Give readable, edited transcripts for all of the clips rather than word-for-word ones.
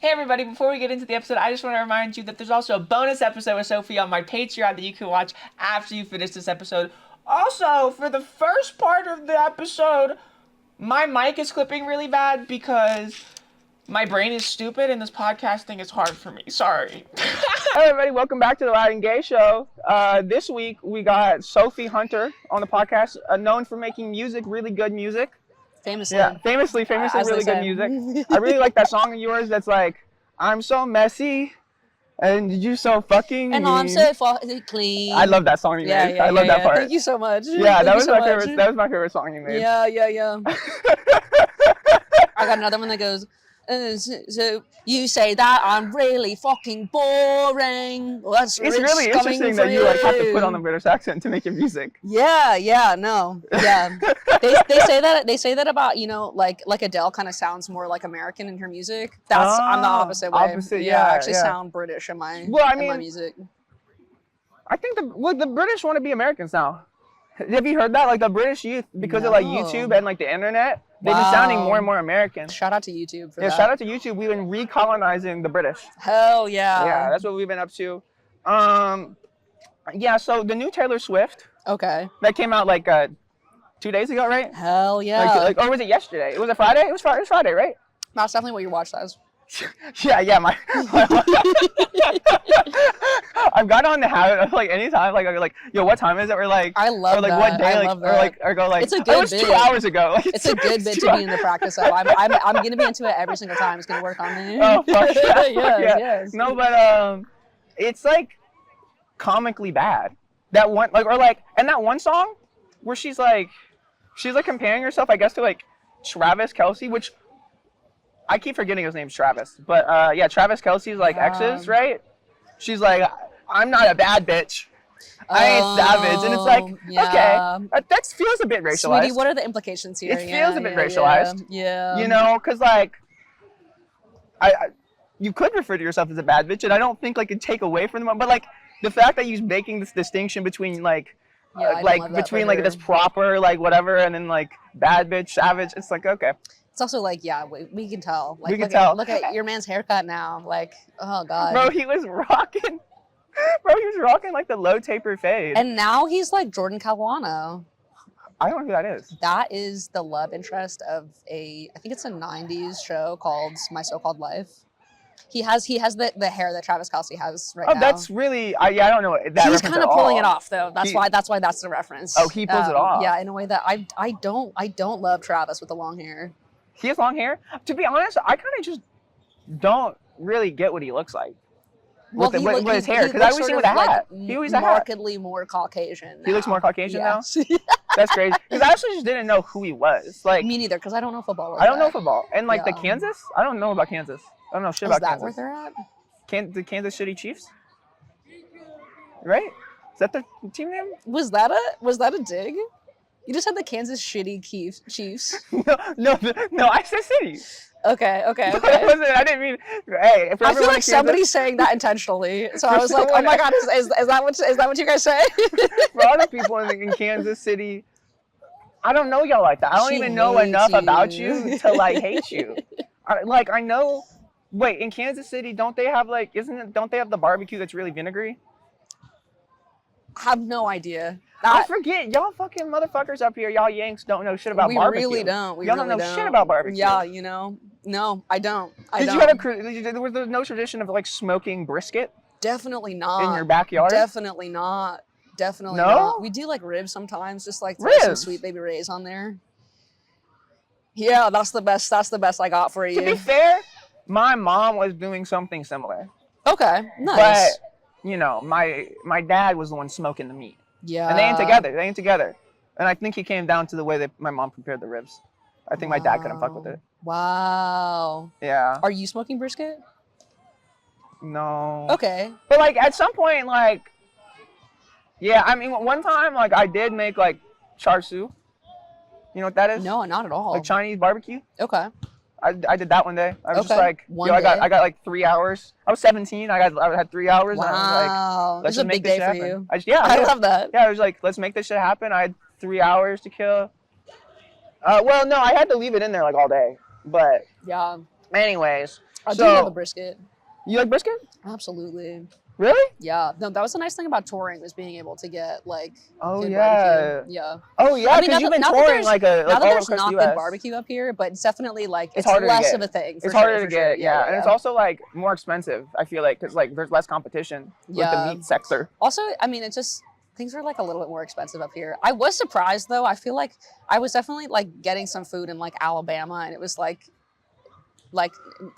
Hey everybody, before we get into the episode, I just want to remind you that there's also a bonus episode with Sophie on my Patreon that you can watch after you finish this episode. Also, for the first part of the episode, my mic is clipping really bad because my brain is stupid and this podcasting is hard for me. Sorry. Hey everybody, welcome back to the Loud and Gay Show. This week we got Sophie Hunter on the podcast, known for making music, really good music. Famously. Yeah, famously really good music. I really like that song of yours that's like, I'm so messy and you so fucking And mean. I'm so fucking clean. I love that song you made. I love that part. Thank you so much. Yeah, that was my favorite song you made. Yeah. I got another one that goes, so you say that I'm really fucking boring. Well, it's really interesting that you like have to put on the British accent to make your music. Yeah. They say that about, you know, like Adele kind of sounds more like American in her music. I'm the opposite way. I actually sound British in my music. I think the British want to be Americans now. Have you heard that? Like the British youth, because of like YouTube and like the internet, they've been sounding more and more American. Shout out to YouTube for that. Yeah, shout out to YouTube. We've been recolonizing the British. Hell yeah. Yeah, that's what we've been up to. Yeah, so the new Taylor Swift. Okay. That came out like 2 days ago, right? Hell yeah. Or was it yesterday? Was it Friday? It was Friday, right? That's definitely what your watch says. Yeah, my I've got on the habit of like anytime like yo, what time is it? Or like I love or like that. what day, I like love or like or go like it's a good it was bit. 2 hours ago. Like, it's a good bit to be in the practice of. I'm gonna be into it every single time. It's gonna work on me. Oh fuck yeah. Yes. No, but it's like comically bad. That one and that one song where she's like comparing herself, I guess, to like Travis Kelce, which I keep forgetting his name's Travis, but yeah, Travis Kelce's like exes, right? She's like, I'm not a bad bitch. I ain't savage, and it's like, okay, that feels a bit racialized. Sweetie, what are the implications here? It feels a bit racialized. Yeah. You know, because like, you could refer to yourself as a bad bitch, and I don't think like it'd take away from them, but like the fact that you're making this distinction between like between like this proper like whatever, and then like bad bitch, savage, it's like okay. It's also like, yeah, we can tell. Like, we can tell. Look at your man's haircut now. Like, oh god. Bro, he was rocking like the low taper fade. And now he's like Jordan Caruana. I don't know who that is. That is the love interest of I think it's a 90s show called My So-Called Life. He has the hair that Travis Kelce has right now. Oh, that's really, I don't know that. He's kind of pulling it off though. That's why that's the reference. Oh, he pulls it off. Yeah, in a way that I don't love Travis with the long hair. He has long hair? To be honest, I kind of just don't really get what he looks like. Well, with his hair, because I always see him with a hat. He always has a hat. Markedly more Caucasian now. He looks more Caucasian now? That's crazy. Because I actually just didn't know who he was. Like me neither, because I don't know football. I don't know football. And like the Kansas? I don't know about Kansas. I don't know shit about Kansas. Is that where they're at? The Kansas City Chiefs? Right? Is that the team name? Was that a dig? You just had the Kansas Shitty Chiefs. No, I said City. Okay. I didn't mean. Hey, if I feel like somebody's saying that intentionally, so I was like, "Oh my god, is that what you guys say?" For other people in Kansas City, I don't know y'all like that. I don't even know enough about you to like hate you. I know. Wait, in Kansas City, don't they have don't they have the barbecue that's really vinegary? I have no idea. I forget. Y'all fucking motherfuckers up here, y'all Yanks don't know shit about barbecue. We really don't. Y'all don't know shit about barbecue. Yeah, you know. No, I don't. Was there no tradition of like smoking brisket? Definitely not. In your backyard? Definitely not. Definitely not. We do like ribs sometimes, just like throw some Sweet Baby Ray's on there. Yeah, that's the best I got for you. To be fair, my mom was doing something similar. Okay, nice. But, you know, my dad was the one smoking the meat. Yeah. And they ain't together. And I think it came down to the way that my mom prepared the ribs. I think my dad couldn't fuck with it. Wow. Yeah. Are you smoking brisket? No. Okay. But like at some point, like, yeah, I mean, one time, like, I did make like char siu. You know what that is? No, not at all. Like Chinese barbecue. Okay. I did that one day. I was just like, I got like 3 hours. I was 17. I had 3 hours. Wow. And I was like, let's just make this day for you. I love that. Yeah, I was like, let's make this shit happen. I had 3 hours to kill. Well, no, I had to leave it in there like all day. But yeah. Anyways, I do love a brisket. You like brisket? Absolutely. Really? Yeah. No, that was the nice thing about touring was being able to get like good yeah. barbecue. Yeah. Oh yeah, because you've been touring now that all there's across not the good US. barbecue up here, but it's definitely like it's harder to less get. of a thing. It's harder to get, yeah. And it's also like more expensive. I feel like because like there's less competition with the meat sector. Also, I mean, it's just things are like a little bit more expensive up here. I was surprised though. I feel like I was definitely like getting some food in like Alabama, and it was like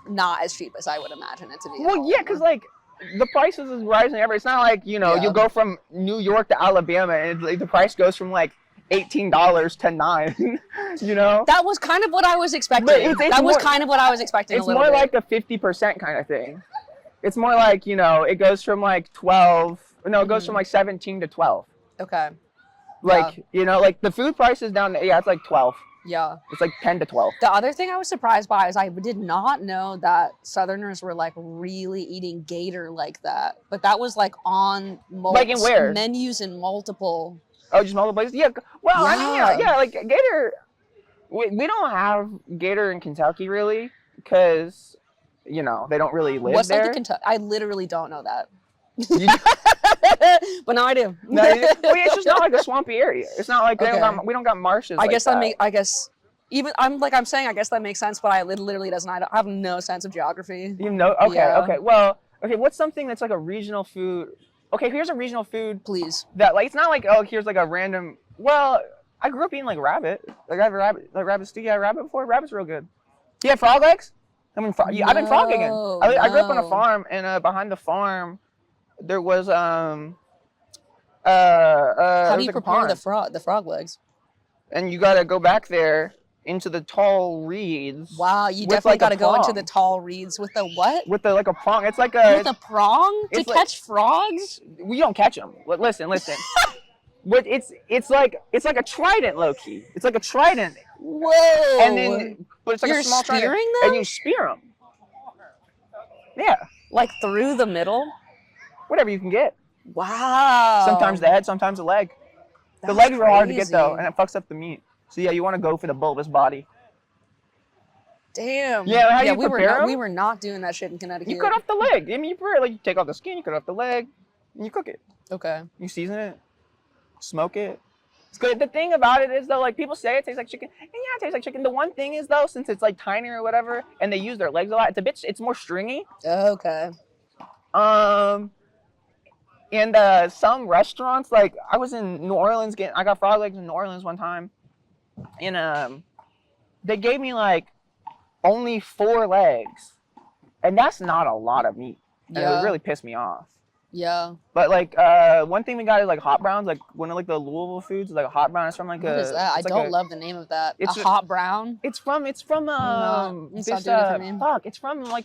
not as cheap as I would imagine it to be. Well, yeah, because like the prices is rising ever. It's not like you go from New York to Alabama and like, the price goes from like $18 to $9. You know. That was kind of what I was expecting. That was kind of what I was expecting. It's more like a 50% kind of thing. It's more like it goes from like 12. No, it goes from like 17 to 12. Okay. Like like the food price is down. It's like 12. Yeah. It's like 10 to 12. The other thing I was surprised by is I did not know that Southerners were like really eating gator like that. But that was like on menus in multiple. Oh, just multiple places? Yeah. Well, I mean, like gator. We don't have gator in Kentucky really because, they don't really live What's there. Like the Kentucky? I literally don't know that. But now I do. No, it's just not like a swampy area. It's not like we don't got marshes. I guess I'm saying I guess that makes sense, but it literally doesn't. I have no sense of geography. Okay. Well, what's something that's like a regional food? Okay, here's a regional food. Please. That like it's not like here's like a random. Well, I grew up eating like rabbit. Like I have a rabbit, like rabbit stew. Yeah, rabbit before. Rabbit's real good. Do you have frog legs? I've been frogging. I grew up on a farm, and behind the farm, there was How do you prepare the frog legs? And you gotta go back there into the tall reeds. Wow, you definitely gotta go into the tall reeds with the what? With like a prong. It's like a with a prong to catch frogs. We don't catch them. Listen. But it's like a trident, low key. It's like a trident. Whoa! And then, but it's like a small trident. Them? And you spear them. Yeah. Like through the middle. Whatever you can get. Wow. Sometimes the head, sometimes the leg. The legs are hard to get though, and it fucks up the meat. So yeah, you want to go for the bulbous body. Damn. Yeah, we were not doing that shit in Connecticut. You cut off the leg. I mean, you take off the skin, you cut off the leg, and you cook it. Okay. You season it, smoke it. It's good. The thing about it is though, like people say it tastes like chicken, and yeah, it tastes like chicken. The one thing is though, since it's like tiny or whatever, and they use their legs a lot, it's more stringy. Okay. And some restaurants, like I was in New Orleans I got frog legs in New Orleans one time, and they gave me like only 4 legs, and that's not a lot of meat. And it really pissed me off. Yeah. But like one thing we got is like hot browns, like one of like the Louisville foods, like a hot brown. It's from like what is that? I don't love the name of that. It's a hot brown. It's from it's from like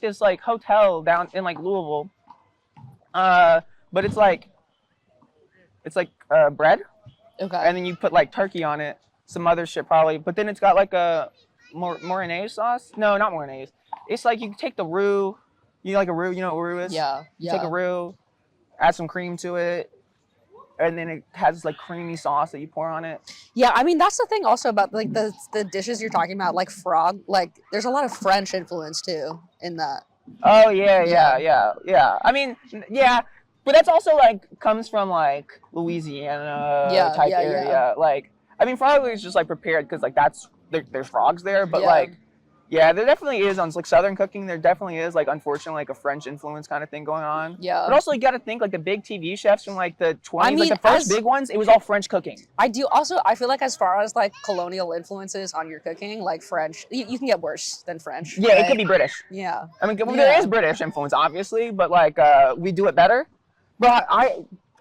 this like hotel down in like Louisville. But it's like bread. Okay. And then you put like turkey on it, some other shit probably. But then it's got like a Morinaise sauce. No, not Morinaise. It's like you take the roux. You like a roux? You know what roux is? Yeah. You take a roux, add some cream to it, and then it has this like creamy sauce that you pour on it. Yeah, I mean that's the thing also about like the dishes you're talking about, like frog. Like there's a lot of French influence too in that. Oh yeah. I mean, yeah. But that's also like comes from like Louisiana type area. Yeah. Like I mean, frog is just like prepared because like there's frogs there. But like, yeah, there definitely is on like Southern cooking. There definitely is like unfortunately like a French influence kind of thing going on. Yeah. But also you got to think like the big TV chefs from like the 20s, like the first big ones, it was all French cooking. I feel like as far as like colonial influences on your cooking, like French, you can get worse than French. Yeah, right? It could be British. Yeah. I mean, there is British influence obviously, but like we do it better. But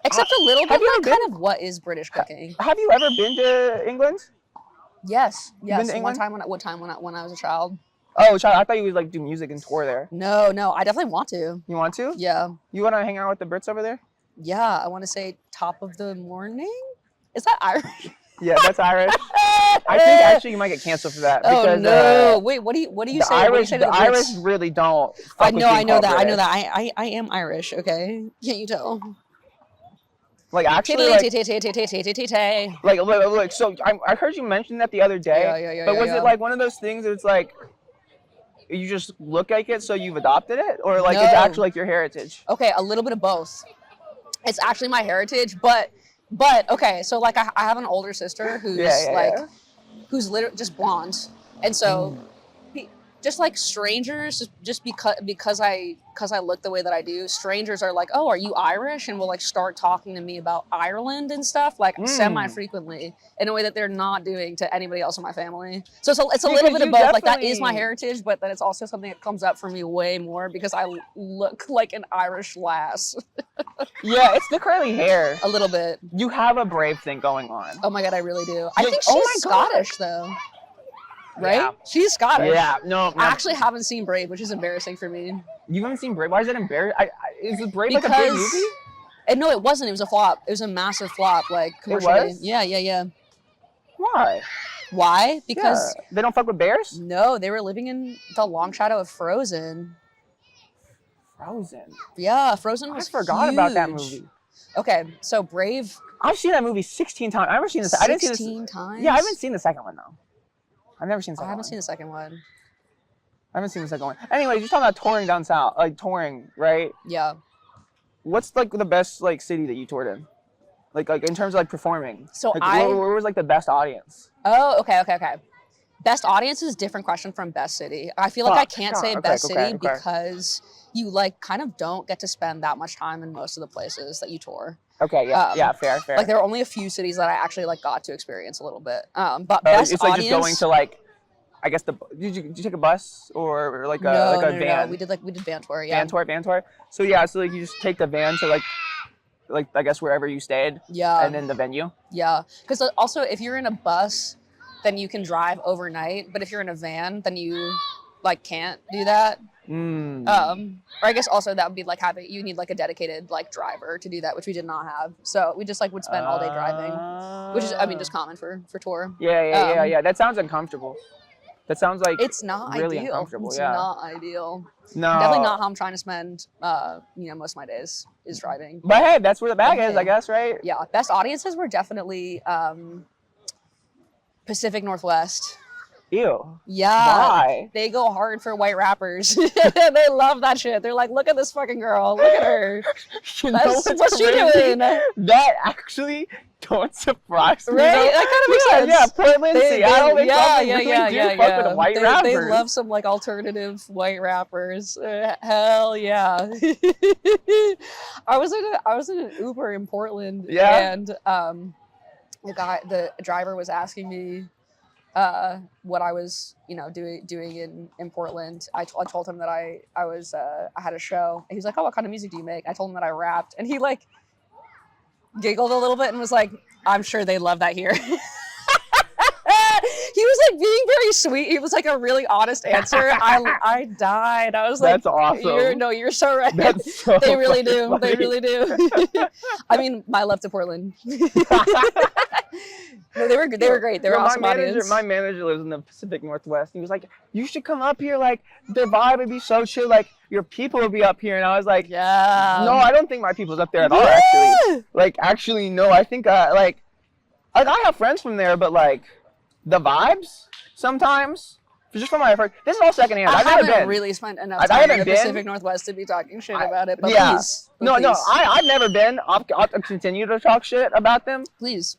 except a little bit like kind of what is British cooking. Have you ever been to England? Yes. Been to England? When I was a child. Oh, child! I thought you would like do music and tour there. No, I definitely want to. You want to? Yeah. You want to hang out with the Brits over there? Yeah, I want to say top of the morning. Is that Irish? Yeah, that's Irish. I think actually you might get canceled for that. Because, oh no! Wait, what do you say? The Irish really don't. I know that. I am Irish. Okay, can't you tell? Like actually, like so I heard you mention that the other day. Yeah. But was it like one of those things? It's like you just look like it, so you've adopted it, or like No. it's actually like your heritage? Okay, a little bit of both. It's actually my heritage, but okay. So like I have an older sister who's who's literally just blonde, and so. Just like strangers, just because I look the way that I do, strangers are like, oh, are you Irish? And will like start talking to me about Ireland and stuff, like semi-frequently, in a way that they're not doing to anybody else in my family. So it's a little bit of both. Like that is my heritage, but then it's also something that comes up for me way more because I look like an Irish lass. Yeah, it's the curly hair. A little bit. You have a brave thing going on. Oh my god, I really do. I think she's Scottish though. Right? Yeah. She's Scottish. Yeah, no. I actually haven't seen Brave, which is embarrassing for me. You haven't seen Brave? Why is that embarrassing? Is it Brave like a big movie? No, it wasn't. It was a flop. It was a massive flop, like commercially. It was? Yeah. Why? Why? Because they don't fuck with bears? No, they were living in the long shadow of Frozen. Frozen? Yeah, Frozen was I forgot about that movie. Okay, so Brave. I've seen that movie 16 times. I've never seen this. 16 times? Yeah, I haven't seen the second one though. I've never seen the second one. I haven't seen the second one. I haven't seen the second one. Anyways, you're talking about touring down south, like touring, right? Yeah. What's like the best like city that you toured in? Like in terms of like performing. So like, where was like the best audience? Oh, okay. Best audience is a different question from best city. I feel like I can't say best city because you like kind of don't get to spend that much time in most of the places that you tour. Okay, yeah, fair. Like there are only a few cities that I actually like got to experience a little bit. But best it's like audience, just going to like, I guess did you take a bus or like a van? No, we did van tour. Yeah. Van tour. So yeah, so like you just take the van to like I guess wherever you stayed. Yeah. And then the venue. Yeah, because also if you're in a bus, then you can drive overnight. But if you're in a van, then you like can't do that. Or I guess also that would be like you need like a dedicated like driver to do that, which we did not have. So we just like would spend all day driving, which is just common for tour. Yeah. That sounds uncomfortable. That sounds like it's not really ideal. Uncomfortable. It's yeah. not ideal. No, definitely not how I'm trying to spend most of my days is driving. But hey, that's where the bag is, I guess, right? Yeah, best audiences were definitely Pacific Northwest. Ew. Yeah. Why? They go hard for white rappers. They love that shit. They're like, look at this fucking girl. Look at her. What's she doing? That actually don't surprise me. Right? That kind of makes sense. Yeah, Portland, Seattle, they fuck with white rappers. They love some like alternative white rappers. Hell yeah. I was in an Uber in Portland, and the driver was asking me what I was, doing in Portland. I told him that I had a show. And he's like, oh, what kind of music do you make? I told him that I rapped, and he like giggled a little bit and was like, I'm sure they love that here. He was like being very sweet. He was like a really honest answer. I died. I was like, that's awesome. You're so right. That's so they really do. funny. They really do. I mean, my love to Portland. No, they were great. They were awesome audience. My manager lives in the Pacific Northwest. He was like, you should come up here. Like, the vibe would be so chill. Like, your people would be up here. And I was like, yeah. No, I don't think my people's up there at all, actually. Like, actually, no. I think, I have friends from there, but, like, the vibes sometimes, just from my first, this is all secondhand. I haven't been. Really spent enough time in the Pacific Northwest to be talking shit about it, but please. No, I've never been. I'll continue to talk shit about them. Please.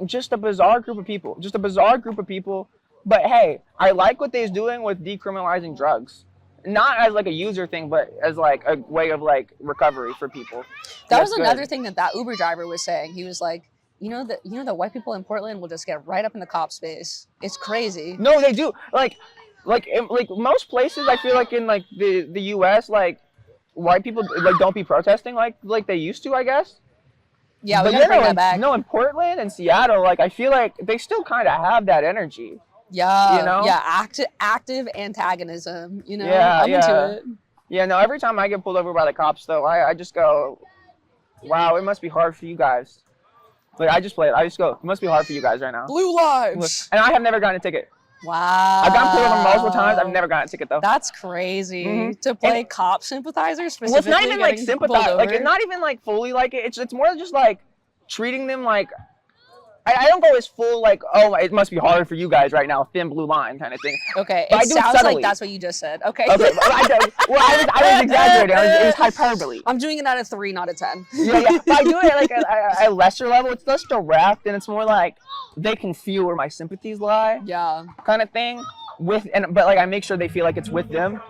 Just a bizarre group of people. But hey, I like what they're doing with decriminalizing drugs. Not as like a user thing, but as like a way of like recovery for people. That was another thing that Uber driver was saying. He was like, you know that white people in Portland will just get right up in the cop space. It's crazy. No, they do. Like most places, I feel like in like the US, like white people like don't be protesting like they used to, I guess. Yeah, we gotta bring that back. No, in Portland and Seattle, like I feel like they still kind of have that energy. Yeah, yeah, active antagonism. I'm into it. Yeah, no. Every time I get pulled over by the cops, though, I just go, "Wow, it must be hard for you guys." Like I just play it. I just go, "It must be hard for you guys right now." Blue lives. And I have never gotten a ticket. Wow. I've gotten pulled over multiple times. I've never gotten a ticket though. That's crazy. To play cop sympathizer specifically. Well, it's not even like sympathize. Like it's not even like fully like it. It's more just like treating them like I don't go as full like, oh, it must be hard for you guys right now, thin blue line kind of thing. Okay, But it sounds like that's what you just said. Okay. Okay, I was exaggerating. It was hyperbole. I'm doing it out of 3, not a 10. Yeah. But I do it like at a lesser level. It's less direct, and it's more like they can feel where my sympathies lie. Yeah. Kind of thing. But like I make sure they feel like it's with them.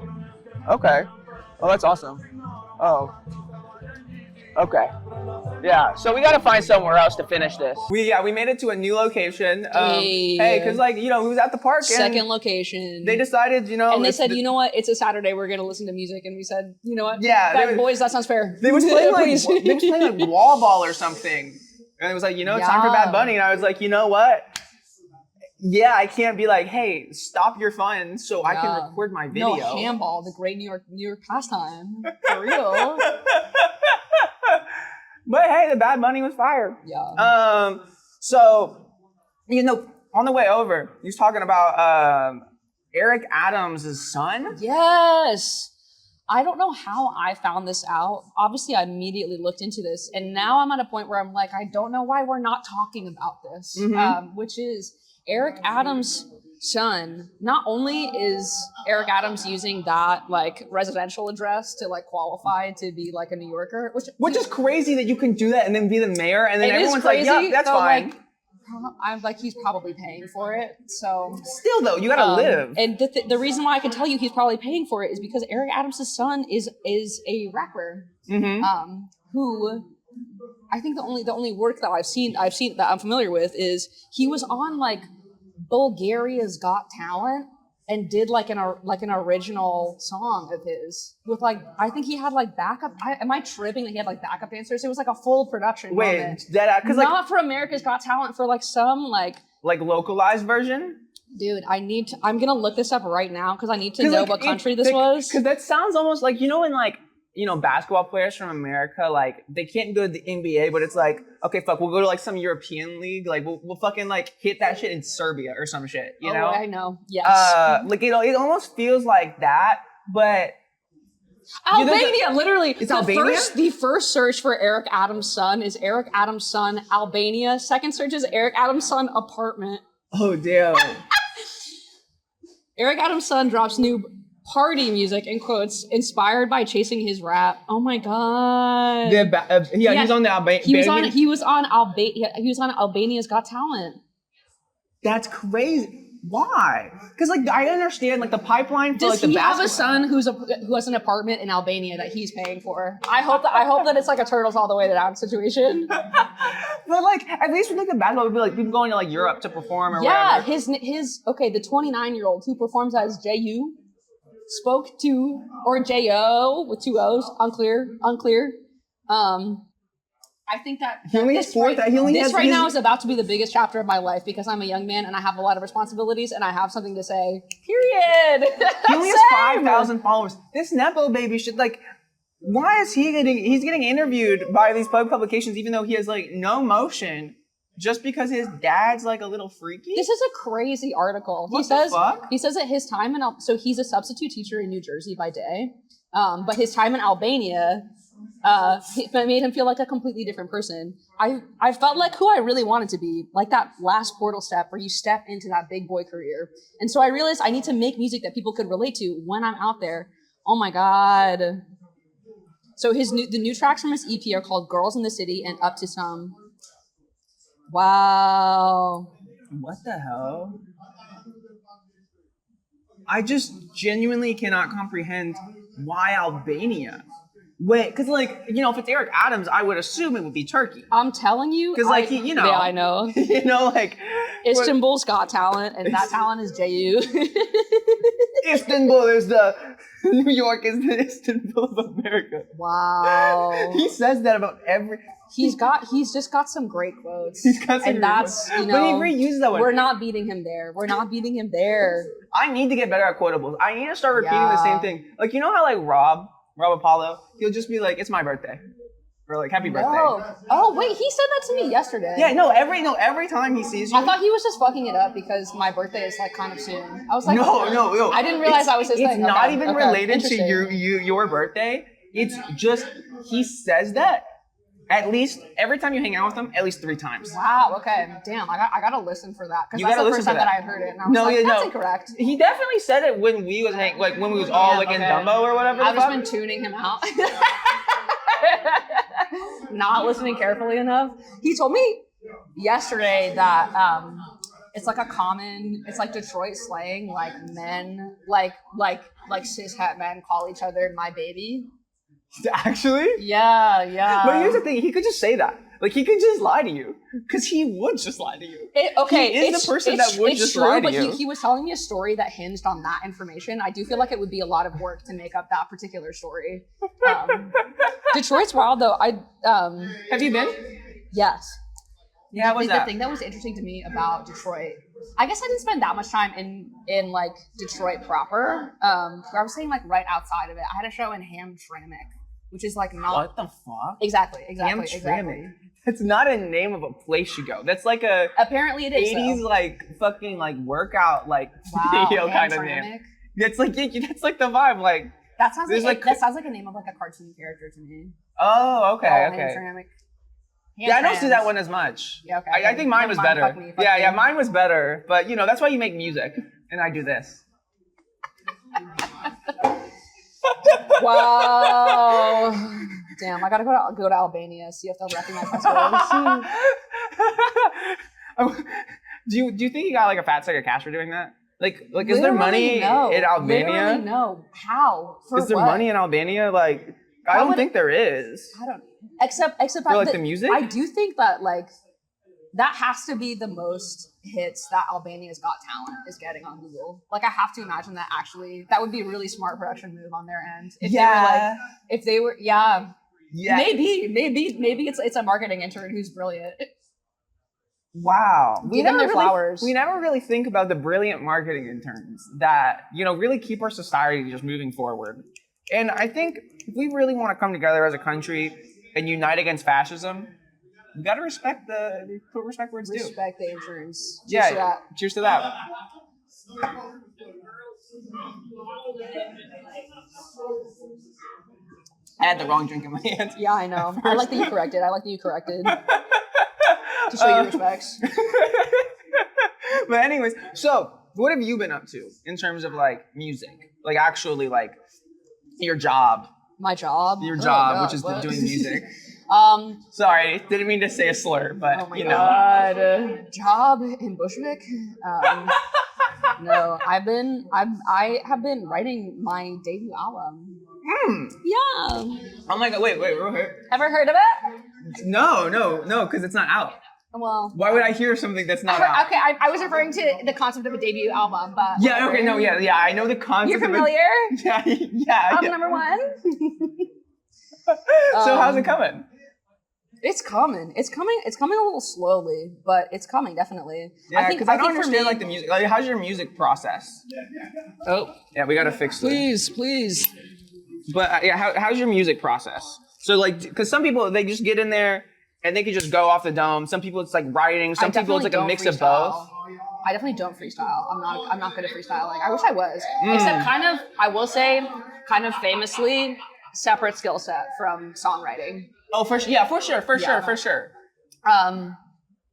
Okay. Oh, that's awesome. Oh. Okay. Yeah. So we gotta find somewhere else to finish this. We made it to a new location. Hey, cause like we was at the park. Second location. They decided, And they said, you know what? It's a Saturday. We're gonna listen to music. And we said, you know what? Yeah. Boys, that sounds fair. They was playing like wall ball or something. And it was like, it's time for Bad Bunny. And I was like, you know what? Yeah, I can't be like, hey, stop your fun so I can record my video. No, handball, the great New York pastime. For real. But hey, the Bad Bunny was fire. Yeah. So, on the way over, he was talking about Eric Adams' son. Yes. I don't know how I found this out. Obviously, I immediately looked into this, and now I'm at a point where I'm like, I don't know why we're not talking about this, which is Eric Adams' son. Not only is Eric Adams using that like residential address to like qualify to be like a New Yorker, which is crazy that you can do that and then be the mayor, and then everyone's like, yeah, that's fine. Like, I'm like, he's probably paying for it. So still though, you gotta live. And the reason why I can tell you he's probably paying for it is because Eric Adams' son is a rapper, who I think the only work that I've seen that I'm familiar with is he was on like Bulgaria's Got Talent and did like an original song of his with like, I think he had like backup. Am I tripping that he had like backup dancers? It was like a full production. Wait, because not for America's Got Talent, for like some like localized version. Dude, I'm gonna look this up right now because I need to know what country this was. Because that sounds almost like when like basketball players from America, like they can't go to the NBA, but it's like, okay, fuck, we'll go to like some European league, like we'll fucking like hit that shit in Serbia or some shit, you know? I know. Yes. Like it almost feels like that, but Albania, literally. It's Albania? The first search for Eric Adams' son is Eric Adams' son Albania. Second search is Eric Adams' son apartment. Oh damn. Eric Adams' son drops new party music in quotes inspired by chasing his rap. Oh my god. He's on the Albania. He was on Albania's Got Talent. That's crazy. Why? Because like I understand like the pipeline for Does he have a son who has an apartment in Albania that he's paying for? I hope that it's like a Turtles All the Way Down situation. But like at least with like the basketball would be like people going to like Europe to perform or whatever. The 29-year-old who performs as J.U. spoke to, or J.O. with 2 O's, unclear. I think that this right now is about to be the biggest chapter of my life because I'm a young man and I have a lot of responsibilities and I have something to say. Period. He only has 5,000 followers. This Nepo baby should like. Why is he's getting interviewed by these publications even though he has like no motion? Just because his dad's like a little freaky? This is a crazy article. He says that his time so he's a substitute teacher in New Jersey by day, but his time in Albania made him feel like a completely different person. I felt like who I really wanted to be, like that last portal step where you step into that big boy career. And so I realized I need to make music that people could relate to when I'm out there. Oh my god. So the new tracks from his EP are called Girls in the City and Up to Some. Wow. What the hell? I just genuinely cannot comprehend why Albania. Wait, because like, if it's Eric Adams, I would assume it would be Turkey. I'm telling you. Because like, Yeah, I know. Like. Istanbul's Got Talent, and that talent is J.U. Istanbul is New York is the Istanbul of America. Wow. He says that about every. He's just got some great quotes. He's got some and that's, but he reuses that one. We're not beating him there. I need to get better at quotables. I need to start repeating the same thing. Like, how like Rob Apollo, he'll just be like, it's my birthday. Or like, happy birthday. Oh, wait, he said that to me yesterday. Yeah, every time he sees you. I thought he was just fucking it up because my birthday is like kind of soon. I was like, no. I didn't realize I was his thing. It's not even related to your birthday. It's just, he says that At least every time you hang out with him, at least 3 times. Wow. Okay. Damn. I gotta listen for that because that's the first time that I heard it. And I was that's incorrect. He definitely said it when we was when we was all in Dumbo or whatever. I've just been tuning him out. Not listening carefully enough. He told me yesterday that it's like it's like Detroit slang, like men, like cis het men call each other my baby. Actually? Yeah. But here's the thing, he could just say that. Like, he could just lie to you. Because he would just lie to you. He is the person that would just lie to you. But he was telling me a story that hinged on that information. I do feel like it would be a lot of work to make up that particular story. Detroit's wild, though. Have you been? Yes. Yeah, the thing that was interesting to me about Detroit, I guess I didn't spend that much time in like Detroit proper. I was staying like right outside of it. I had a show in Hamtramck, which is like not. What the fuck? Exactly. Hamtramck. That's not a name of a place you go. That's like a. Apparently it is. 80s like fucking like workout like video kind of name. It's like that's like the vibe like. That sounds like a name of like a cartoon character to me. Oh, okay. Hamtramck. Yeah, I don't see that one as much. Yeah, okay. I think mine was better. Fuck me. Mine was better. But that's why you make music, and I do this. Wow. Damn, I gotta go to Albania, see if they'll recognize my skills. Do you think you got like a fat sack of cash for doing that? Like is there money in Albania? Literally no. How? For is there money in Albania? Like I don't think there is. I don't. Except for like the music. I do think that like that has to be the most hits that Albania's Got Talent is getting on Google. Like I have to imagine that that would be a really smart production move on their end. If they were maybe it's a marketing intern who's brilliant. Wow. We never really think about the brilliant marketing interns that, really keep our society just moving forward. And I think if we really want to come together as a country and unite against fascism, we gotta respect where it's due. Respect the interns. Cheers to that. Cheers to that. I had the wrong drink in my hand. Yeah, I know. I like that you corrected. To show your respects. But anyways, so what have you been up to in terms of like music? Like actually like your job. My job? Your job, which is doing music. Sorry, didn't mean to say a slur, but oh my God. Job in Bushwick? No, I have been writing my debut album. Yeah. Oh my God, wait. Ever heard of it? No, because it's not out. Well, why would I hear something that's not out? Okay, I was referring to the concept of a debut album, but yeah, okay, no, yeah, I know the concept. You're familiar? Yeah. Album number 1. So how's it coming? It's coming. It's coming a little slowly, but it's coming definitely. Yeah, because I don't understand like the music. Like, how's your music process? Oh, yeah, we gotta fix this. Please. But how's your music process? So like, because some people they just get in there and they can just go off the dome. Some people it's like writing. Some people it's like a mix of both. I definitely don't freestyle. I'm not good at freestyling. I wish I was. Except I will say, kind of famously, separate skill set from songwriting. Oh, for sure.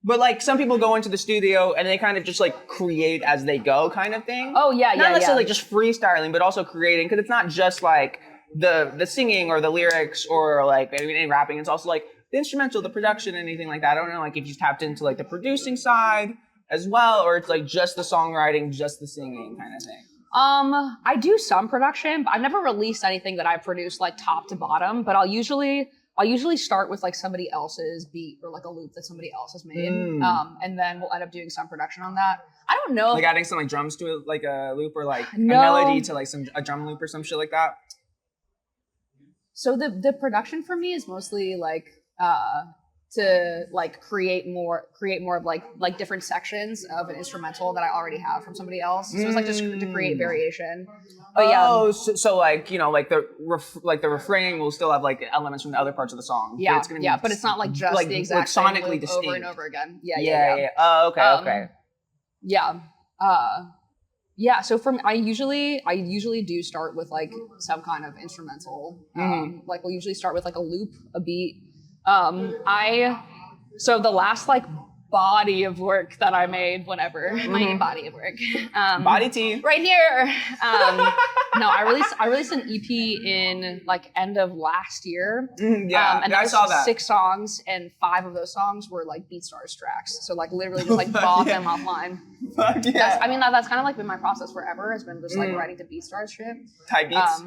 But like some people go into the studio and they kind of just like create as they go kind of thing. Oh yeah, Not necessarily just freestyling, but also creating because it's not just like the singing or the lyrics or like any rapping. It's also like the instrumental, the production, anything like that. I don't know like if you tapped into like the producing side as well, or it's like just the songwriting, just the singing kind of thing. I do some production, but I've never released anything that I produced like top to bottom. But I'll usually start with like somebody else's beat or like a loop that somebody else has made, and then we'll end up doing some production on that. I don't know, like adding some like drums to it, like a loop or like a melody to like a drum loop or some shit like that. So the production for me is mostly like to like create more of like different sections of an instrumental that I already have from somebody else. So it's like just to create variation. But yeah. Oh, so like like the refrain will still have like elements from the other parts of the song. Yeah, but it's gonna be but it's not like just like, the exact like sonically same distinct over and over again. Yeah. Oh, okay. Yeah. Yeah, so I usually do start with like some kind of instrumental. Like we'll usually start with like a loop, a beat, So the last like body of work that I made, whatever, my body of work. Body tea. Right here. No, I released an EP in like end of last year. And I saw that. 6 songs, and 5 of those songs were like BeatStars tracks. So like literally just like bought them offline. Fuck yeah. That's kind of like been my process forever. Has been just like writing to BeatStars shit. Type beats.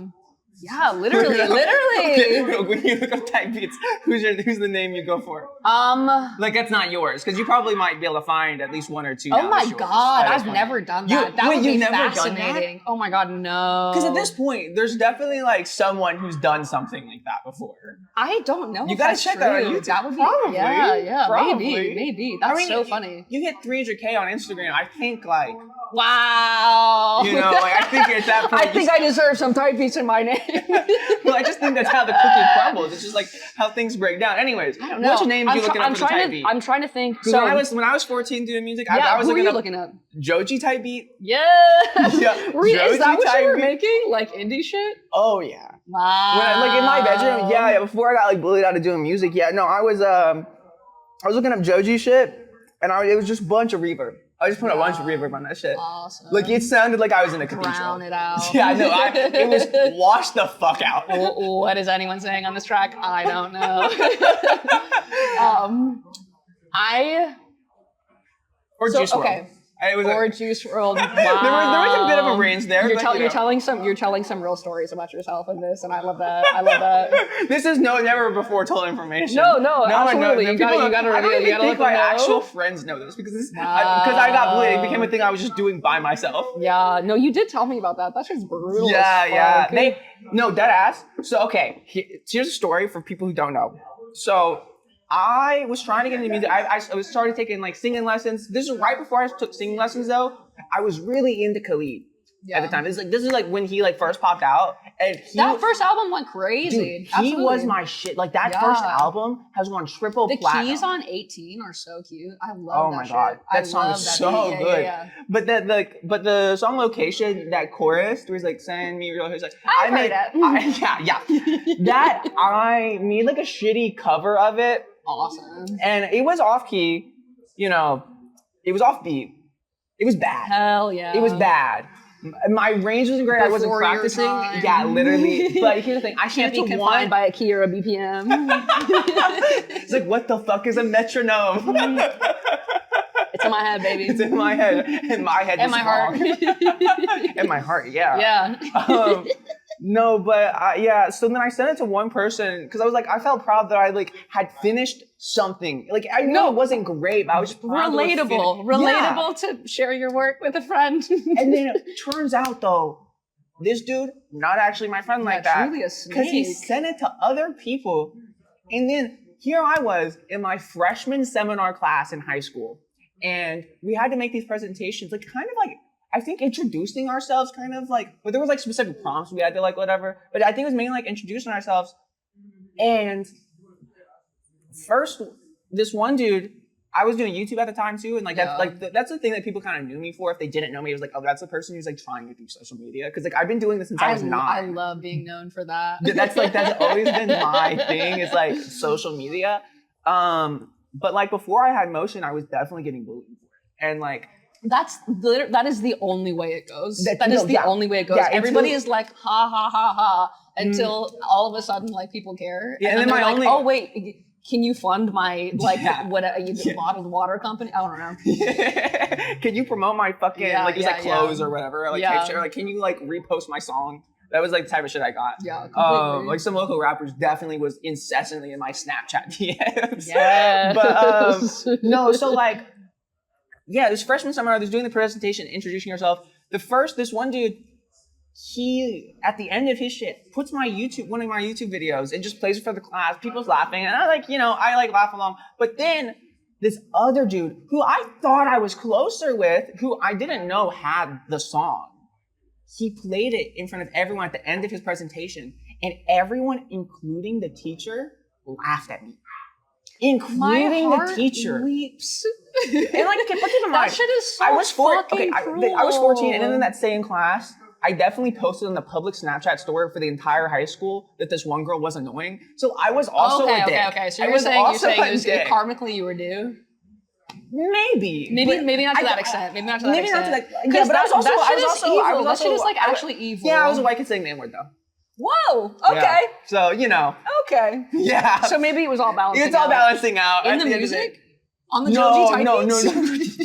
Yeah, literally. Okay, when you look up type beats, who's the name you go for? Like that's not yours, because you probably might be able to find at least 1 or 2. Oh my god, I've never done that. That would be fascinating. Oh my god, no. Because at this point, there's definitely like someone who's done something like that before. I don't know. You gotta check that on YouTube. That would be probably. Maybe. That's so funny. You hit 300K on Instagram. I think like. Wow. You know, like I think at that point. I think I deserve some type beats in my name. Well, I just think that's how the cookie crumbles. It's just like how things break down. Anyways, I don't know. Which name did you looking up for the type beat? I'm trying to think. So when I was 14 doing music, I was looking up Joji type beat. Yeah. Is that what you were making? Like indie shit? Oh yeah. Wow. When like in my bedroom, before I got like bullied out of doing music, I was looking up Joji shit, and it was just a bunch of reverb. I just put a bunch of reverb on that shit. Awesome. Like it sounded like I was in a cathedral. Drown it out. Yeah, I know. It was washed the fuck out. What is anyone saying on this track? I don't know. Juice WRLD. Okay. Juice WRLD. Wow. there was a bit of a range there. You're telling some real stories about yourself in this, and I love that. This is never before told information. No, absolutely. You gotta I don't even think my know. actual friends know this because I got bullied. It became a thing I was just doing by myself. Yeah, no, you did tell me about that. That's just brutal. Yeah. Dead ass. So okay, here's a story for people who don't know. So I was trying to get into music. I started taking like singing lessons. This is right before I took singing lessons though. I was really into Khalid at the time. This is like when he like first popped out, and that first album went crazy. Dude, he was my shit. Like that first album has gone triple platinum. The keys on 18 are so cute. I love that. Oh my god, that song is so good. Yeah. But the song Location, that chorus where he's like send me real. He's like I made that I made like a shitty cover of it. Awesome. And it was off key, it was off beat. It was bad. Hell yeah. It was bad. My range wasn't great. I wasn't practicing. Yeah, literally. But here's the thing. I can't be confined by a key or a BPM. It's like, what the fuck is a metronome? It's in my head, baby. It's in my head. And my head and my heart. And my heart, yeah. Yeah. No, but so then I sent it to one person because I felt proud that I like had finished something. Like I know it wasn't great, but I was just relatable to share your work with a friend. And then it turns out though, this dude not actually my friend like that, truly a snake. Because he sent it to other people, and then here I was in my freshman seminar class in high school, and we had to make these presentations, like kind of like. I think introducing ourselves kind of like, but there was like specific prompts we had to like whatever, but I think it was mainly like introducing ourselves. And first, this one dude, I was doing YouTube at the time too, and like that's the thing that people kind of knew me for. If they didn't know me, it was like, oh, that's the person who's like trying to do social media, because like I've been doing this since I was 9. I love being known for that. That's always been my thing. Is like social media. But like before I had motion, I was definitely getting bullied for it, and like. That is the only way it goes. That is the only way it goes. Yeah, everybody is like ha ha ha ha until all of a sudden like people care. Yeah, and then they're like, oh wait, can you fund my bottled water company? I don't know. Can you promote my fucking clothes or whatever? Like like can you like repost my song? That was like the type of shit I got. Yeah, completely. Like some local rappers definitely was incessantly in my Snapchat DMs. Yeah. But no, so like. Yeah, this freshman summer, I was doing the presentation, introducing yourself. This one dude, he, at the end of his shit, puts one of my YouTube videos and just plays it for the class. People's laughing, and I laugh along. But then, this other dude, who I thought I was closer with, who I didn't know had the song, he played it in front of everyone at the end of his presentation, and everyone, including the teacher, laughed at me. Including the teacher. Weeps. And like, keep in mind, that shit is so fucking cruel. I was 14, and then in that same class, I definitely posted on the public Snapchat story for the entire high school that this one girl was annoying. So I was also a dick. Okay. So I you're was saying also a it was dick. karmically you were due? Maybe Not to that extent. Maybe not to that extent. Yeah, but I was also that shit is like actually evil. Yeah, I was a white kid saying the N-word though. Whoa. Okay. Yeah. So you know. Okay. Yeah. So maybe it was all balancing out. It's all balancing out. In the music? On the Joji type beats?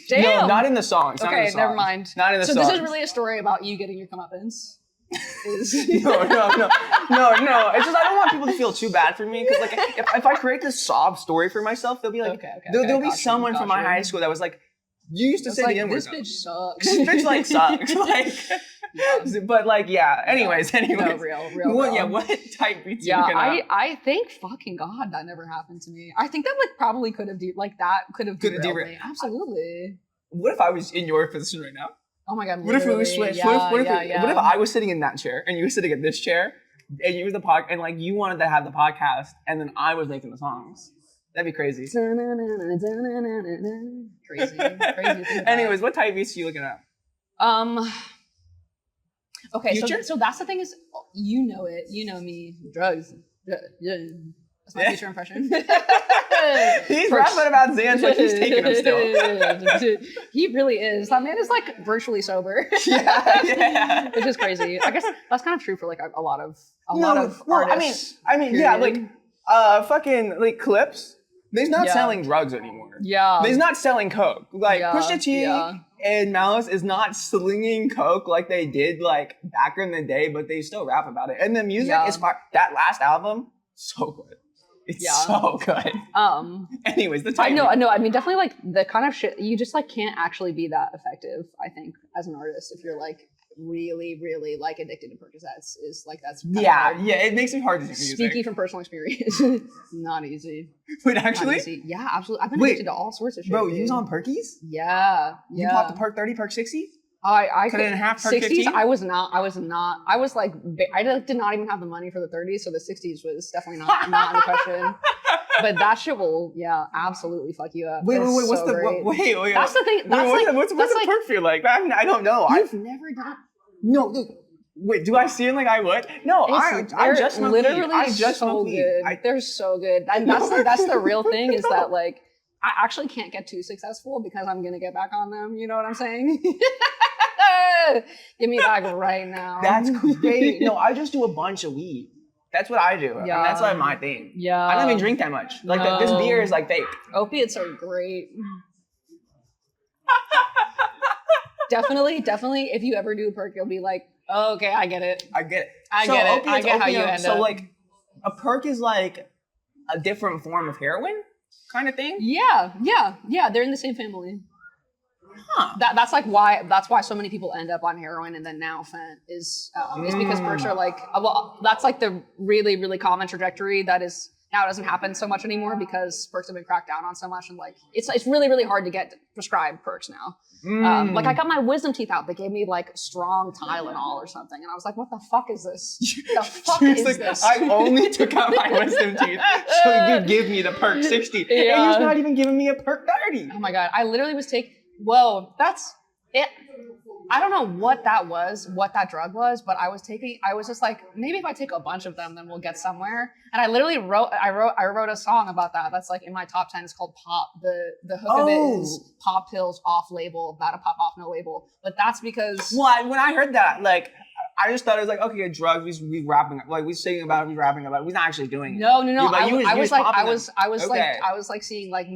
Damn. No, not in the songs. Okay, never mind. Not in the songs. So this is really a story about you getting your comeuppance. No. It's just I don't want people to feel too bad for me because like if I create this sob story for myself, they'll be like, there'll be someone from my high school that was like, you used to say the N-word. This bitch sucks. This bitch like sucks. Like, but like yeah. Anyways. No, real. What type beats you looking at? I thank fucking God that never happened to me. I think that like probably could have derailed me. Absolutely. What if I was in your position right now? Oh my God. What if we were switched? What if I was sitting in that chair and you were sitting in this chair and you were the pod and like you wanted to have the podcast and then I was making the songs? That'd be crazy. Crazy. Anyways, what type beats are you looking at? Okay, Future? so that's the thing is, you know it, you know me, drugs. That's my future impression. He's rapping about Xans like he's taking them still. He really is. That man is like virtually sober. Yeah. Which is crazy. I guess that's kind of true for like a lot of artists. I mean, yeah, like fucking like Clips. They're not selling drugs anymore. Yeah. They're not selling coke. Like Pusha T yeah. and Malice is not slinging coke like they did like back in the day, but they still rap about it. And the music is fire. That last album, so good. It's so good. Anyways, the type. I know. I mean, definitely like the kind of shit you just like can't actually be that effective. I think as an artist, if you're like really, really like addicted to Percocets, is like that's yeah. It makes it hard to do music. Speaking from personal experience, not easy. Wait, actually? Easy. Yeah, absolutely. I've been addicted to all sorts of shit. Bro, you was on Perkies? Yeah. You popped the Perk 30, Perk 60? I cut it in half. Perk 60s. 15? I was not. I was like, I did not even have the money for the 30s, so the 60s was definitely not in the question. But that shit will, absolutely fuck you up. Wait, wait. What's the wait? That's the thing. What's the perk feel like? I don't know. You've never done. No, look. Wait, do I seem like I would? No, I just smoke literally weed. I just so smoke weed. Good. They're so good. And that's the real thing is that like I actually can't get too successful because I'm gonna get back on them. You know what I'm saying? Give me back right now. That's great. No, I just do a bunch of weed. That's what I do. Yeah. And that's like my thing. Yeah. I don't even drink that much. Like this beer is like fake. Opiates are great. Definitely. If you ever do a perk, you'll be like, oh, okay, I get it. I get I get how you end up. So like, a perk is like a different form of heroin, kind of thing. Yeah. They're in the same family. Huh. That's like why. That's why so many people end up on heroin and then now fent is because perks are like. Well, that's like the really, really common trajectory that is. Now it doesn't happen so much anymore because perks have been cracked down on so much, and like it's really, really hard to get prescribed perks now. Like I got my wisdom teeth out. They gave me like strong Tylenol or something, and I was like, "What the fuck is this? The fuck is this?" I only took out my wisdom teeth, so you give me the perk 60, and you're not even giving me a perk 30. Oh my God! I literally was taking. Whoa, that's it. I don't know what that drug was, but I was just like, maybe if I take a bunch of them, then we'll get somewhere. And I literally wrote a song about that. That's like in my top 10. It's called Pop. The hook of it is pop pills off label, not a pop off no label. But that's because. Well, when I heard that, like, I just thought it was like, okay, drugs. We rapping, like we singing about it, we rapping about it. We're not actually doing it. No. I was like seeing like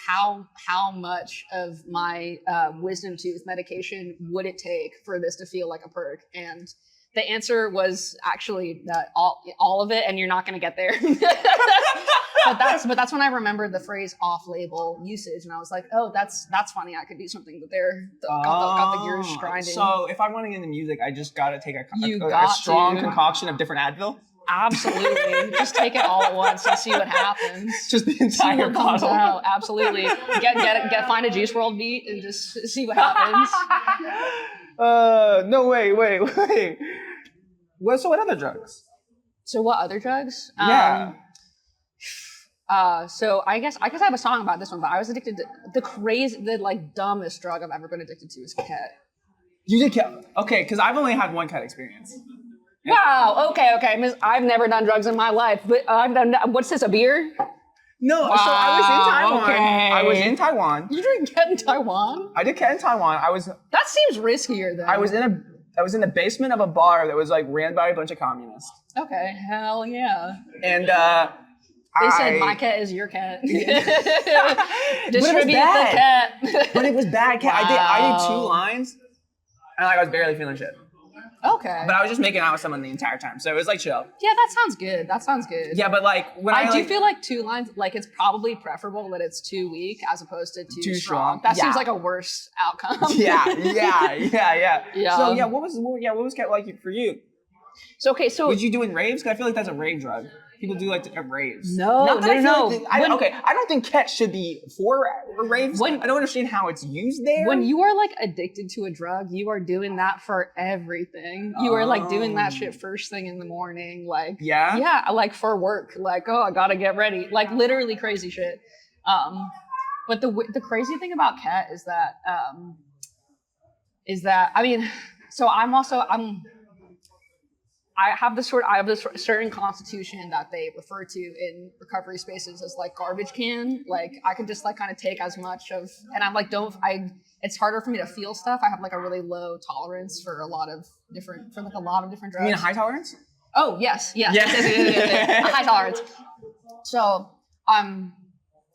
how much of my wisdom tooth medication would it take for this to feel like a perk, and the answer was actually that all of it, and you're not going to get there. But that's when I remembered the phrase off-label usage, and I was like, oh, that's funny. I could do something that got the gears grinding. So if I want to get into music, I just got to take a strong concoction of different Advil. Absolutely. Just take it all at once and see what happens. Just the entire bottle. Absolutely. Find a Juice WRLD beat and just see what happens. No, wait. So what other drugs? So what other drugs? Yeah. So I guess I have a song about this one, but I was addicted to the like dumbest drug I've ever been addicted to is Ket. You did cat? Okay, because I've only had one cat experience. Wow. Okay. I've never done drugs in my life, but I've done. What's this? A beer? No, so I was in Taiwan. Okay. I was in Taiwan. You drink cat in Taiwan? I did cat in Taiwan. That seems riskier though. I was in the basement of a bar that was like ran by a bunch of communists. Okay, hell yeah. And they said my cat is your cat. Distribute the bad. cat. But it was bad cat. Wow. I did 2 lines, and like I was barely feeling shit. Okay. But I was just making out with someone the entire time, so it was like chill. Yeah, that sounds good. Yeah, but like when I do feel like 2 lines, like it's probably preferable that it's too weak as opposed to too strong. That seems like a worse outcome. Yeah. So Yeah. what was cat like for you? So Would you do in raves? Because I feel like that's a rave drug. People do like to have raves. No. I don't think cat should be for raves. I don't understand how it's used there. When you are like addicted to a drug, you are doing that for everything. You are like doing that shit first thing in the morning, like yeah, like for work, like I gotta get ready, like literally crazy shit. But the crazy thing about cat is that I mean, so I have this certain constitution that they refer to in recovery spaces as like garbage can. Like I can just like kind of take as much of, and I'm like, it's harder for me to feel stuff. I have like a really low tolerance for a lot of different drugs. You mean a high tolerance? Oh, yes. A high tolerance.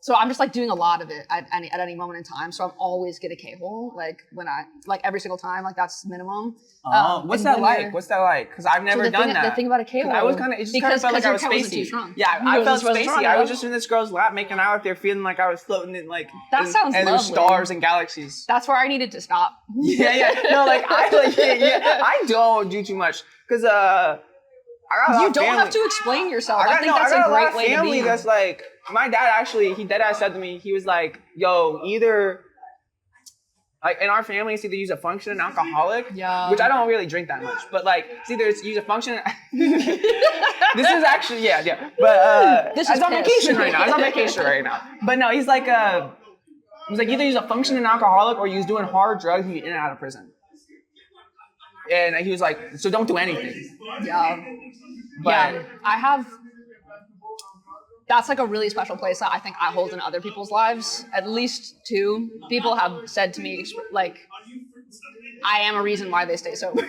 So I'm just like doing a lot of it at any moment in time. So I'm always get a K-hole, like every single time, like that's minimum. What's that like? Because I've never done that. The thing about a K-hole, I was kind of, it just kind of felt like I was spacey. Yeah, I felt spacey. I was just in this girl's lap making out with her, feeling like I was floating in like, sounds and there's stars and galaxies. That's where I needed to stop. No, I don't do too much because you don't have to explain yourself. I think that's a great way to be. That's like, my dad actually, he deadass said to me, he was like, yo, either, like in our family, it's either use a function and alcoholic, which I don't really drink that much, but like, it's use a function. This is actually, but this I is was on vacation right now. But no, he's like either use a function and alcoholic or use doing hard drugs and you in and out of prison. And he was like, so don't do anything. I have. That's like a really special place that I think I hold in other people's lives. At least 2 people have said to me, like, I am a reason why they stay sober.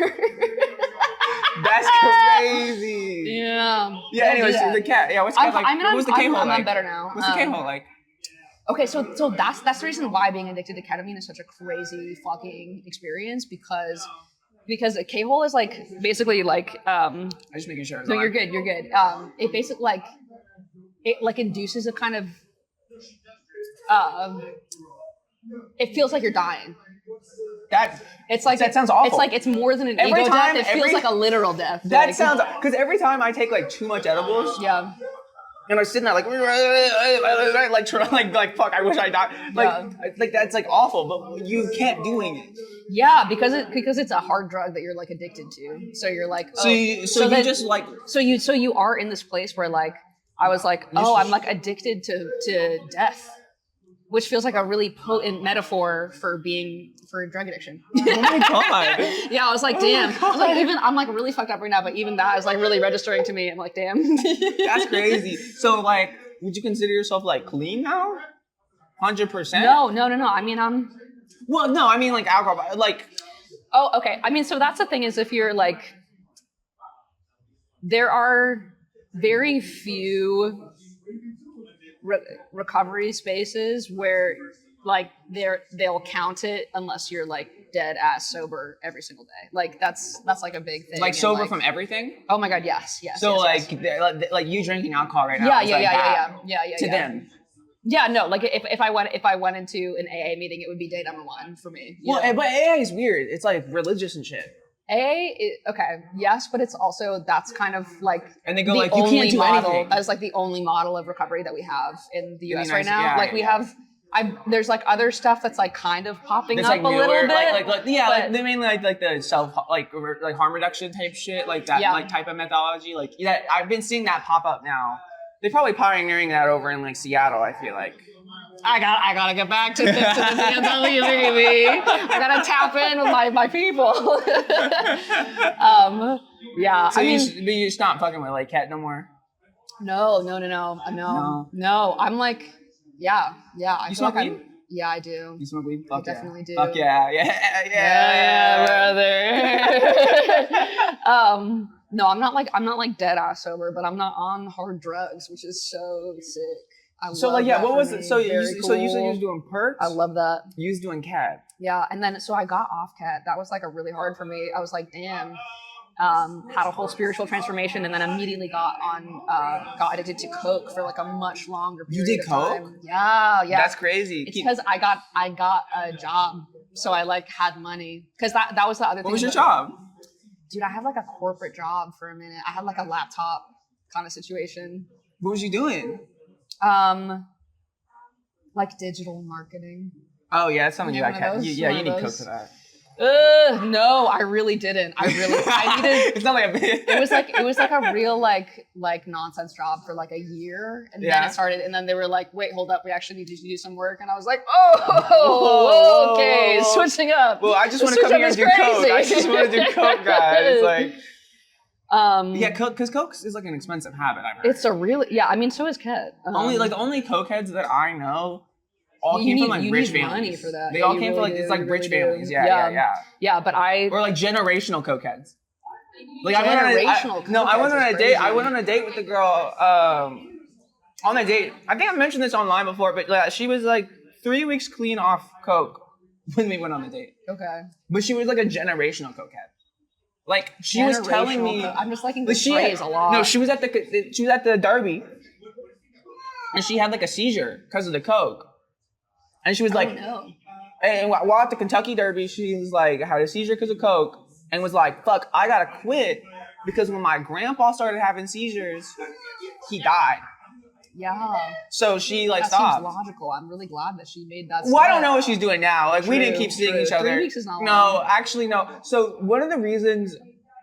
That's crazy. Yeah. Yeah. Anyways, the cat. Yeah. What's cat like? What was the K-hole like? I'm better now. What's the K-hole like? Okay, so that's the reason why being addicted to ketamine is such a crazy fucking experience because a K-hole is like basically like I'm just making sure. No, you're good. It basically like it like induces a kind of it feels like you're dying. That sounds awful. It's like it's more than an ego death. It feels like a literal death. That sounds, because every time I take like too much edibles, and I'm sitting there like fuck, I wish I died. Like that's like awful, but you kept doing it. Yeah, because it's a hard drug that you're like addicted to. So you're like, so you are in this place where like I was like, I'm like addicted to death, which feels like a really potent metaphor for drug addiction. Oh my god. Yeah, I was like, damn. I was like, I'm like really fucked up right now, but even that is like really registering to me. I'm like, damn. That's crazy. So like, would you consider yourself like clean now? 100%? No. I mean, well, no, I mean like alcohol, like. Oh, okay. I mean, so that's the thing is if you're like, there are very few recovery spaces where like they'll count it unless you're like dead ass sober every single day. Like that's like a big thing. Like sober from everything? Oh my god, yes. So yes. like you drinking alcohol right now? Yeah. To them. Yeah, no, like if I went into an AA meeting, it would be day number 1 for me. But AA is weird. It's like religious and shit. Okay, yes, but it's also that's kind of like and they go like you can't do anything. That is like the only model of recovery that we have in the US right now. We have. There's like other stuff that's like kind of popping up like a little bit. Like they mainly like the self like harm reduction type shit, like that like type of methodology. Like I've been seeing that pop up now. They're probably pioneering that over in like Seattle, I feel like. I gotta get back to the BMW, baby. I gotta tap in with my people. Yeah. So I mean, you stopped fucking with like Cat no more? no. I'm like, yeah. I You feel smoke like weed? yeah, I do. You smoke weed? I Fuck yeah. definitely do. Fuck yeah, brother. No, I'm not like dead ass sober, but I'm not on hard drugs, which is so sick. So love like yeah, that what for was me. it? So you Very so you said you cool. was doing perks? I love that. You was doing cat. Yeah, and then so I got off cat. That was like a really hard for me. I was like, damn. Had a whole spiritual transformation, and then immediately got addicted to coke for like a much longer period. You did of coke? time. Yeah. That's crazy. It's because I got a job, so I like had money. Because that was the other thing. What was your job? Dude, I had like a corporate job for a minute. I had like a laptop kind of situation. What was you doing? Like digital marketing. Oh yeah, that's something you got cat. those? Yeah, One you of need those? coke for that. No, I really didn't. I needed. It's not like It was like a real like nonsense job for like a year, and then it started, and then they were like, "Wait, hold up, we actually need you to do some work," and I was like, "Oh, okay, whoa. switching up." Well, I just want to come here and do coke. I just want to do coke, guys. It's like, yeah, coke, because coke is like an expensive habit. I've heard. It's a really I mean, so is ket. The only coke heads that I know all You came from need- like you rich need families. money for that. They Yeah, all you came from really like it's do, like you rich really do. families. Yeah. Yeah, but Or like generational coke heads. Like I Generational went on a cokeheads is date. I crazy. went on a date with the girl. On a date. I think I mentioned this online before, but yeah, she was like 3 weeks clean off coke when we went on the date. Okay. But she was like a generational cokehead. Like she was telling me, I'm just liking this phrase a lot. No, she was at the Derby, and she had like a seizure because of the coke, and she was like, no. and while at the Kentucky Derby, she was like had a seizure because of coke, and was like, fuck, I gotta quit because when my grandpa started having seizures, he died. Yeah. So she like That stopped. seems logical. I'm really glad that she made that. Well, I don't step. know what she's doing now. Like we didn't True, keep seeing true. each other. 3 weeks is not No, long. actually no. So one of the reasons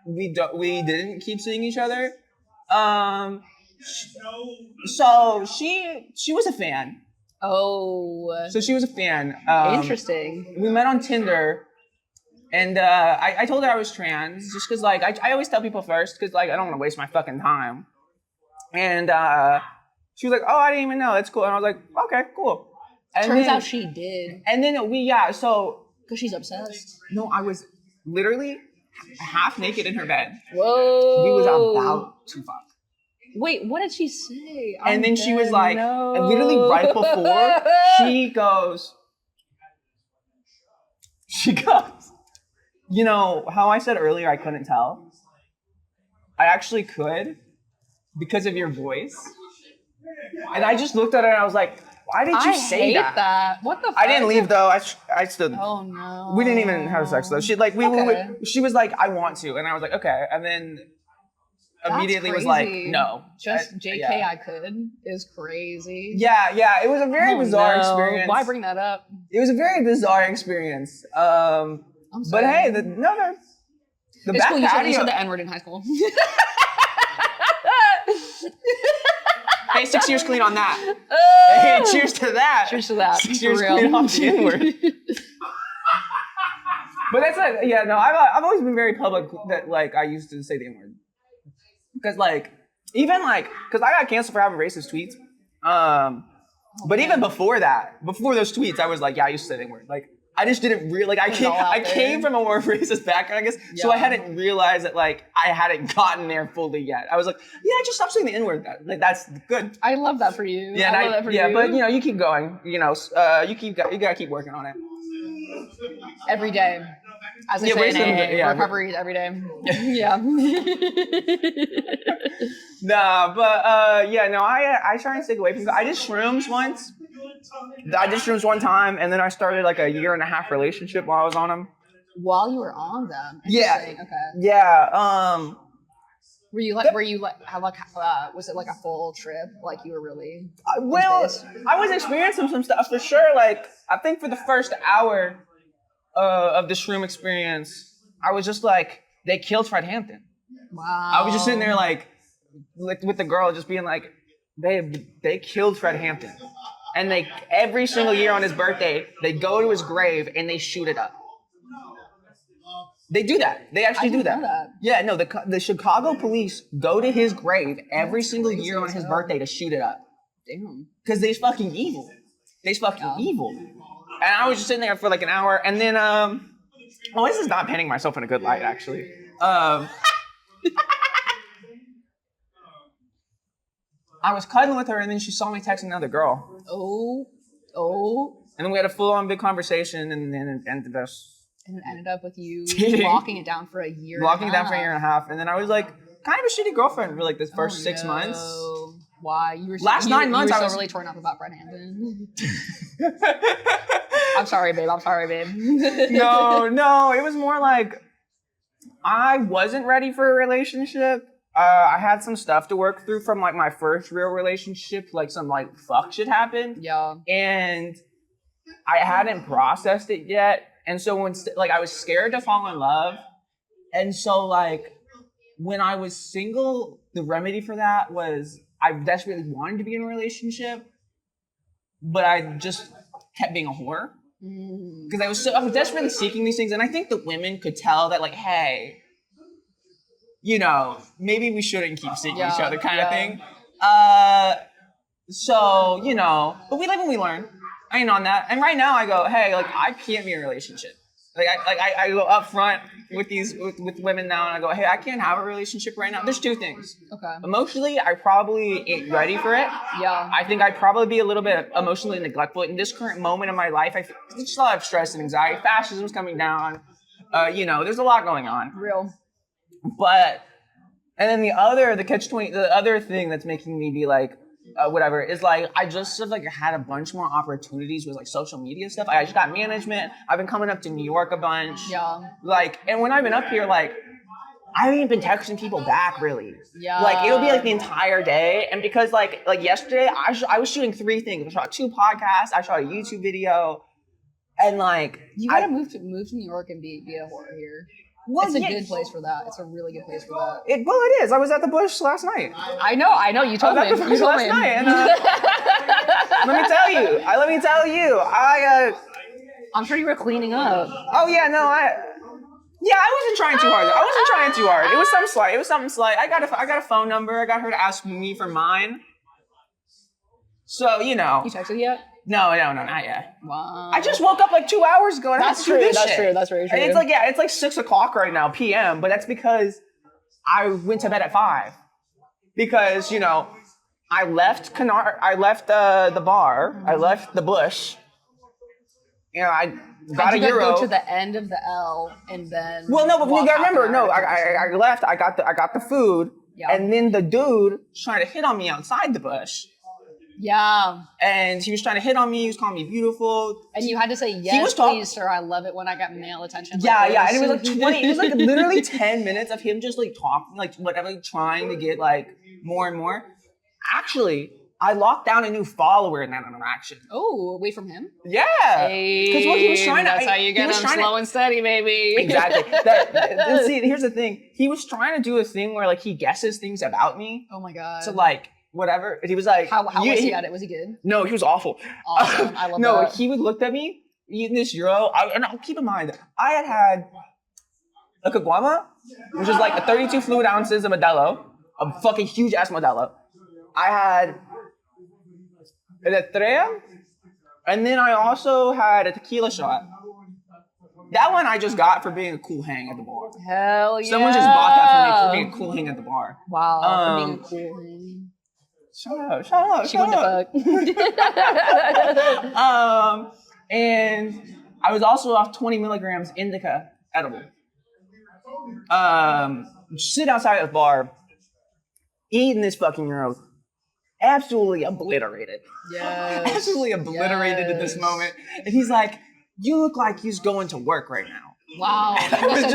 we didn't keep seeing each other, so she was a fan. Oh. So she was a fan. Interesting. We met on Tinder, and I told her I was trans just because like I always tell people first because like I don't want to waste my fucking time. And she was like, "Oh, I didn't even know. That's cool." And I was like, "Okay, cool." And Turns then, out she did. And then so Because she's obsessed. no, I was literally half naked in her bed. Whoa. We was about to fuck. Wait, what did she say? And then she was like, literally right before, she goes, you know how I said earlier I couldn't tell? I actually could because of your voice. And I just looked at her and I was like, why did you say hate that? that? What the fuck? I didn't leave though. I stood. Oh no. We didn't even have sex though. She like Okay. she was like, I want to, and I was like, okay. And then That's immediately was like, crazy. no. Just JK yeah. I could is crazy. Yeah. It was a very bizarre no. experience. Why bring that up? It was a very bizarre experience. I'm But sorry. hey, the It's back cool. You patio. said the N-word in high school. Hey, 6 years clean on that. Hey, cheers to that. Cheers to that. 6 for years real. clean off the N-word. But that's like, yeah, no, I've always been very public that like I used to say the N-word. Because like, even like, because I got canceled for having racist tweets. But even before that, before those tweets, I was like, yeah, I used to say the N-word. Like, I just didn't really, like, I came from a more racist background, I guess. Yeah. So I hadn't realized that, like, I hadn't gotten there fully yet. I was like, yeah, just stop saying the N-word. Like, that's good. I love that for you. Yeah, I love that for you. but, you know, you keep going. You know, you gotta keep working on it. Every day. As I say in AA, recovery every day. Yeah. Nah, but, yeah, no, I try and stick away from, I did shrooms once. I did shrooms one time, and then I started like a 1.5-year relationship while I was on them. While you were on them? Yeah. Okay. Yeah. Were you was it like a full trip? Like you were really? Well, I was experiencing some stuff for sure. Like I think for the first hour of the shroom experience, I was just like, they killed Fred Hampton. Wow. I was just sitting there like with the girl, just being like, they killed Fred Hampton. And they every single year on his birthday, they go to his grave and they shoot it up. They do that. They actually do that. Know that. Yeah, no, the Chicago police go to his grave every single year on his birthday to shoot it up. Damn. Because they's fucking evil. They's fucking evil. And I was just sitting there for like an hour, and then this is not painting myself in a good light, actually. I was cuddling with her, and then she saw me texting another girl. Oh. And then we had a full-on big conversation, and then it ended us. And it ended up with you locking it down for a year. Locking it down for a year and a half, and then I was like, kind of a shitty girlfriend for like this first 6 months. Why? You were 9 months. I was really torn up about Brett Hampton. I'm sorry, babe. No. It was more like I wasn't ready for a relationship. I had some stuff to work through from like my first real relationship. Like some like fuck shit happened. Yeah. And I hadn't processed it yet. And so when like I was scared to fall in love. And so like when I was single, the remedy for that was I desperately wanted to be in a relationship, but I just kept being a whore. Because I was desperately seeking these things, and I think the women could tell that, like, hey, maybe we shouldn't keep seeking each other, kind of thing. So but we live and we learn. I ain't on that. And right now, I go, hey, like, I can't be in a relationship. Like I go up front with with women now, and I go, hey, I can't have a relationship right now. There's two things. Okay. Emotionally, I probably ain't ready for it. Yeah. I think I'd probably be a little bit emotionally neglectful in this current moment in my life. I there's just a lot of stress and anxiety. Fascism's coming down. There's a lot going on. Real. But and then the other thing that's making me be like. Whatever is like I just sort of like had a bunch more opportunities with like social media stuff. I just got management. I've been coming up to New York a bunch. Yeah. Like, and when I've been up here, like I haven't been texting people back really. Yeah. Like it'll be like the entire day, and because like yesterday I was shooting 3 things. I shot 2 podcasts. I shot a YouTube video, and like you gotta move to New York and be a whore here. Well, it's a good place for that. It's a really good place for that. It is. I was at the Bush last night. I know. You told me. I was at the Bush last night, and let me tell you, I'm sure you were cleaning up. Oh yeah, no, I wasn't trying too hard. It was something slight. I got a phone number. I got her to ask me for mine. So You texted yet? No, not yet. Wow. I just woke up like 2 hours ago. And That's true. That's very true. And it's like 6 o'clock right now, p.m. But that's because I went to bed at 5. Because I left the bar. I left the Bush. I got a euro. Go to the end of the L and then. Well, no, but you gotta remember. No, I left. I got the food, and then the dude was trying to hit on me outside the Bush. Yeah. And he was trying to hit on me. He was calling me beautiful. And you had to say, yes, please, sir. I love it when I got male attention. Yeah. And it was like 20, it was like literally 10 minutes of him just like talking, like whatever, like, trying to get like more and more. Actually, I locked down a new follower in that interaction. Oh, away from him? Yeah. Because he was trying to. That's how you get him slow and steady, baby. Exactly. See, here's the thing. He was trying to do a thing where like he guesses things about me. Oh my God. So like, whatever. He was like, how was he at it? Was he good? No, he was awful. Awesome. I love that. No, he would look at me eating this euro. And keep in mind, I had a caguama, which is like 32 fluid ounces of Modelo, a fucking huge ass Modelo. I had an Estrella, and then I also had a tequila shot. That one I just got for being a cool hang at the bar. Hell yeah. Someone just bought that for me for being a cool hang at the bar. Wow, for being a cool hang. Shut up. She went to fuck. And I was also off 20 milligrams indica edible. Sit outside the bar, eating this fucking euro. Absolutely obliterated. Yes. Absolutely obliterated in this moment. And he's like, you look like you're going to work right now. Wow.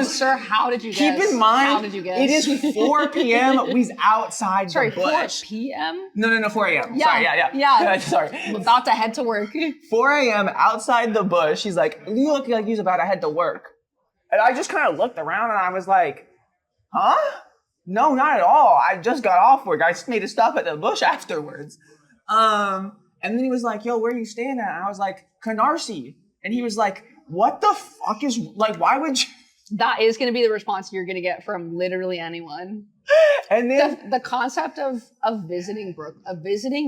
Sir, how did you guess? Keep in mind, how did you guess? It is 4 p.m. We's outside the Bush. 4 p.m.? No, 4 a.m. Yeah. Sorry, yeah. Sorry. I'm about to head to work. 4 a.m. outside the Bush. He's like, you look like you're about to head to work. And I just kind of looked around and I was like, huh? No, not at all. I just got off work. I just made a stop at the Bush afterwards. And And then he was like, yo, where are you staying at? And I was like, Canarsie. And he was like, what the fuck is, like, why would you? That is going to be the response you're going to get from literally anyone. And then The concept of visiting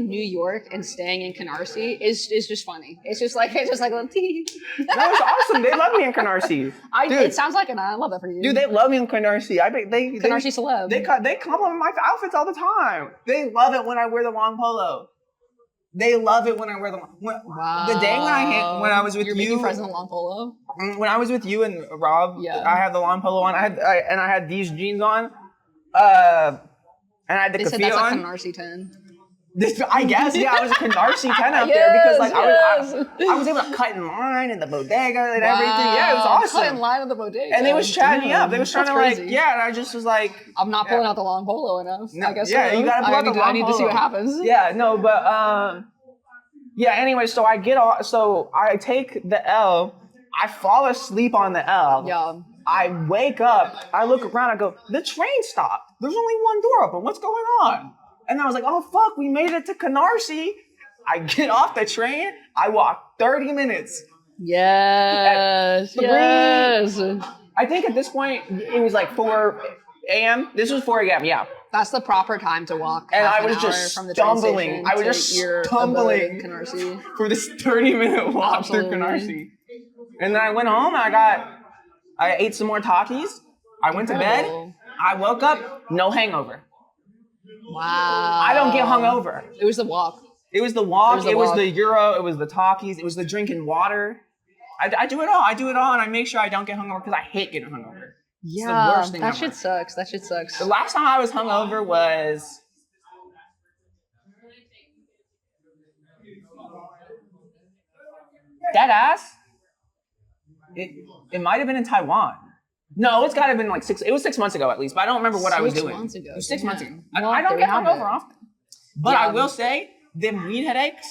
New York and staying in Canarsie is just funny. It's just like a little tea. that was awesome. They love me in Canarsie. It sounds like I love that for you. Dude, they love me in Canarsie. I bet Canarsie celeb. They compliment my outfits all the time. They love it when I wear the long polo. They love it when I wear the wow. The day when I was with You're making friends in the long polo. When I was with you and Rob, I had the long polo on. I had these jeans on. And I had the They said keffiyeh that's on. a Canarsie 10. I guess, yeah, I was a Canarsie 10 out there because like I was able to cut in line in the bodega and everything. Yeah, it was awesome. Cut in line at the bodega. And they was chatting me up. They was trying to crazy. like, yeah, and I just was like, I'm not pulling out the long polo enough. No, I guess yeah, so. you gotta pull out the long I need to see polo. what happens. Yeah, no, but yeah. Anyway, so I get off. So I take the L. I fall asleep on the L. Yeah. I wake up. I look around. I go, the train stopped. There's only one door open. What's going on? And I was like, oh fuck, we made it to Canarsie. I get off the train. I walk 30 minutes. Yes. Yes. I think at this point it was like 4 a.m. This was 4 a.m. Yeah. That's the proper time to walk. And half I was an hour just from the train stumbling. station I was to just your stumbling abode in Canarsie. for this 30-minute walk through Canarsie. And then I went home and I ate some more Takis. I went to bed. Incredible. I woke up, no hangover. Wow. I don't get hungover. It was the walk. It was the walk. It was walk. the Euro. It was the Takis. It was the drinking water. I do it all. I do it all, and I make sure I don't get hungover because I hate getting hungover. It's the worst thing that ever. shit sucks. That shit sucks. The last time I was hungover was dead ass. It might have been in Taiwan. No, it's got to have been like 6. It was 6 months ago at least, but I don't remember what I was doing. 6 months ago. It was 6 months ago. Well, I don't there get we have hungover it. often, but Yeah. I will say them weed headaches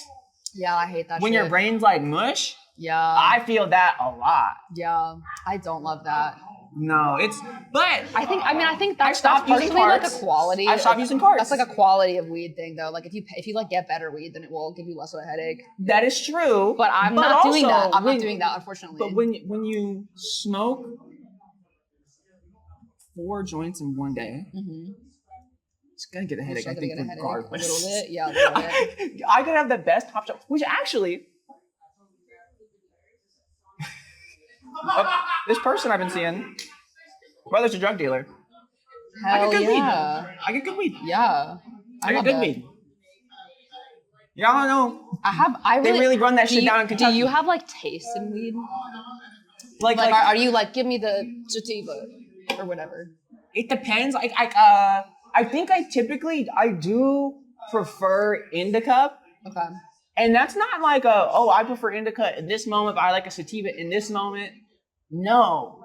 Yeah, I hate that when shit. your brain's like mush. Yeah. I feel that a lot. Yeah. I don't love that. No, but I think that's stopped using partially like a carts. quality. I stopped using carts. That's like a quality of weed thing though. Like if you like get better weed, then it will give you less of a headache. that is true. But I'm not doing also, that. I'm not doing that, unfortunately. But when you smoke 4 joints in one day, it's gonna get a headache. I think Get a headache regardless. a little bit. Yeah, a little bit. I could have the best top shot, which actually, this person I've been seeing, brother's a drug dealer. I Hell get good yeah. weed. I get good weed. Yeah. I get love good that. weed. Y'all know. They really run that shit down in Kentucky. Do you have like taste in weed? Like Are you like, give me the sativa or whatever? it depends. I think I do prefer indica. Okay. And that's not like I prefer indica in this moment, but I like a sativa in this moment. No.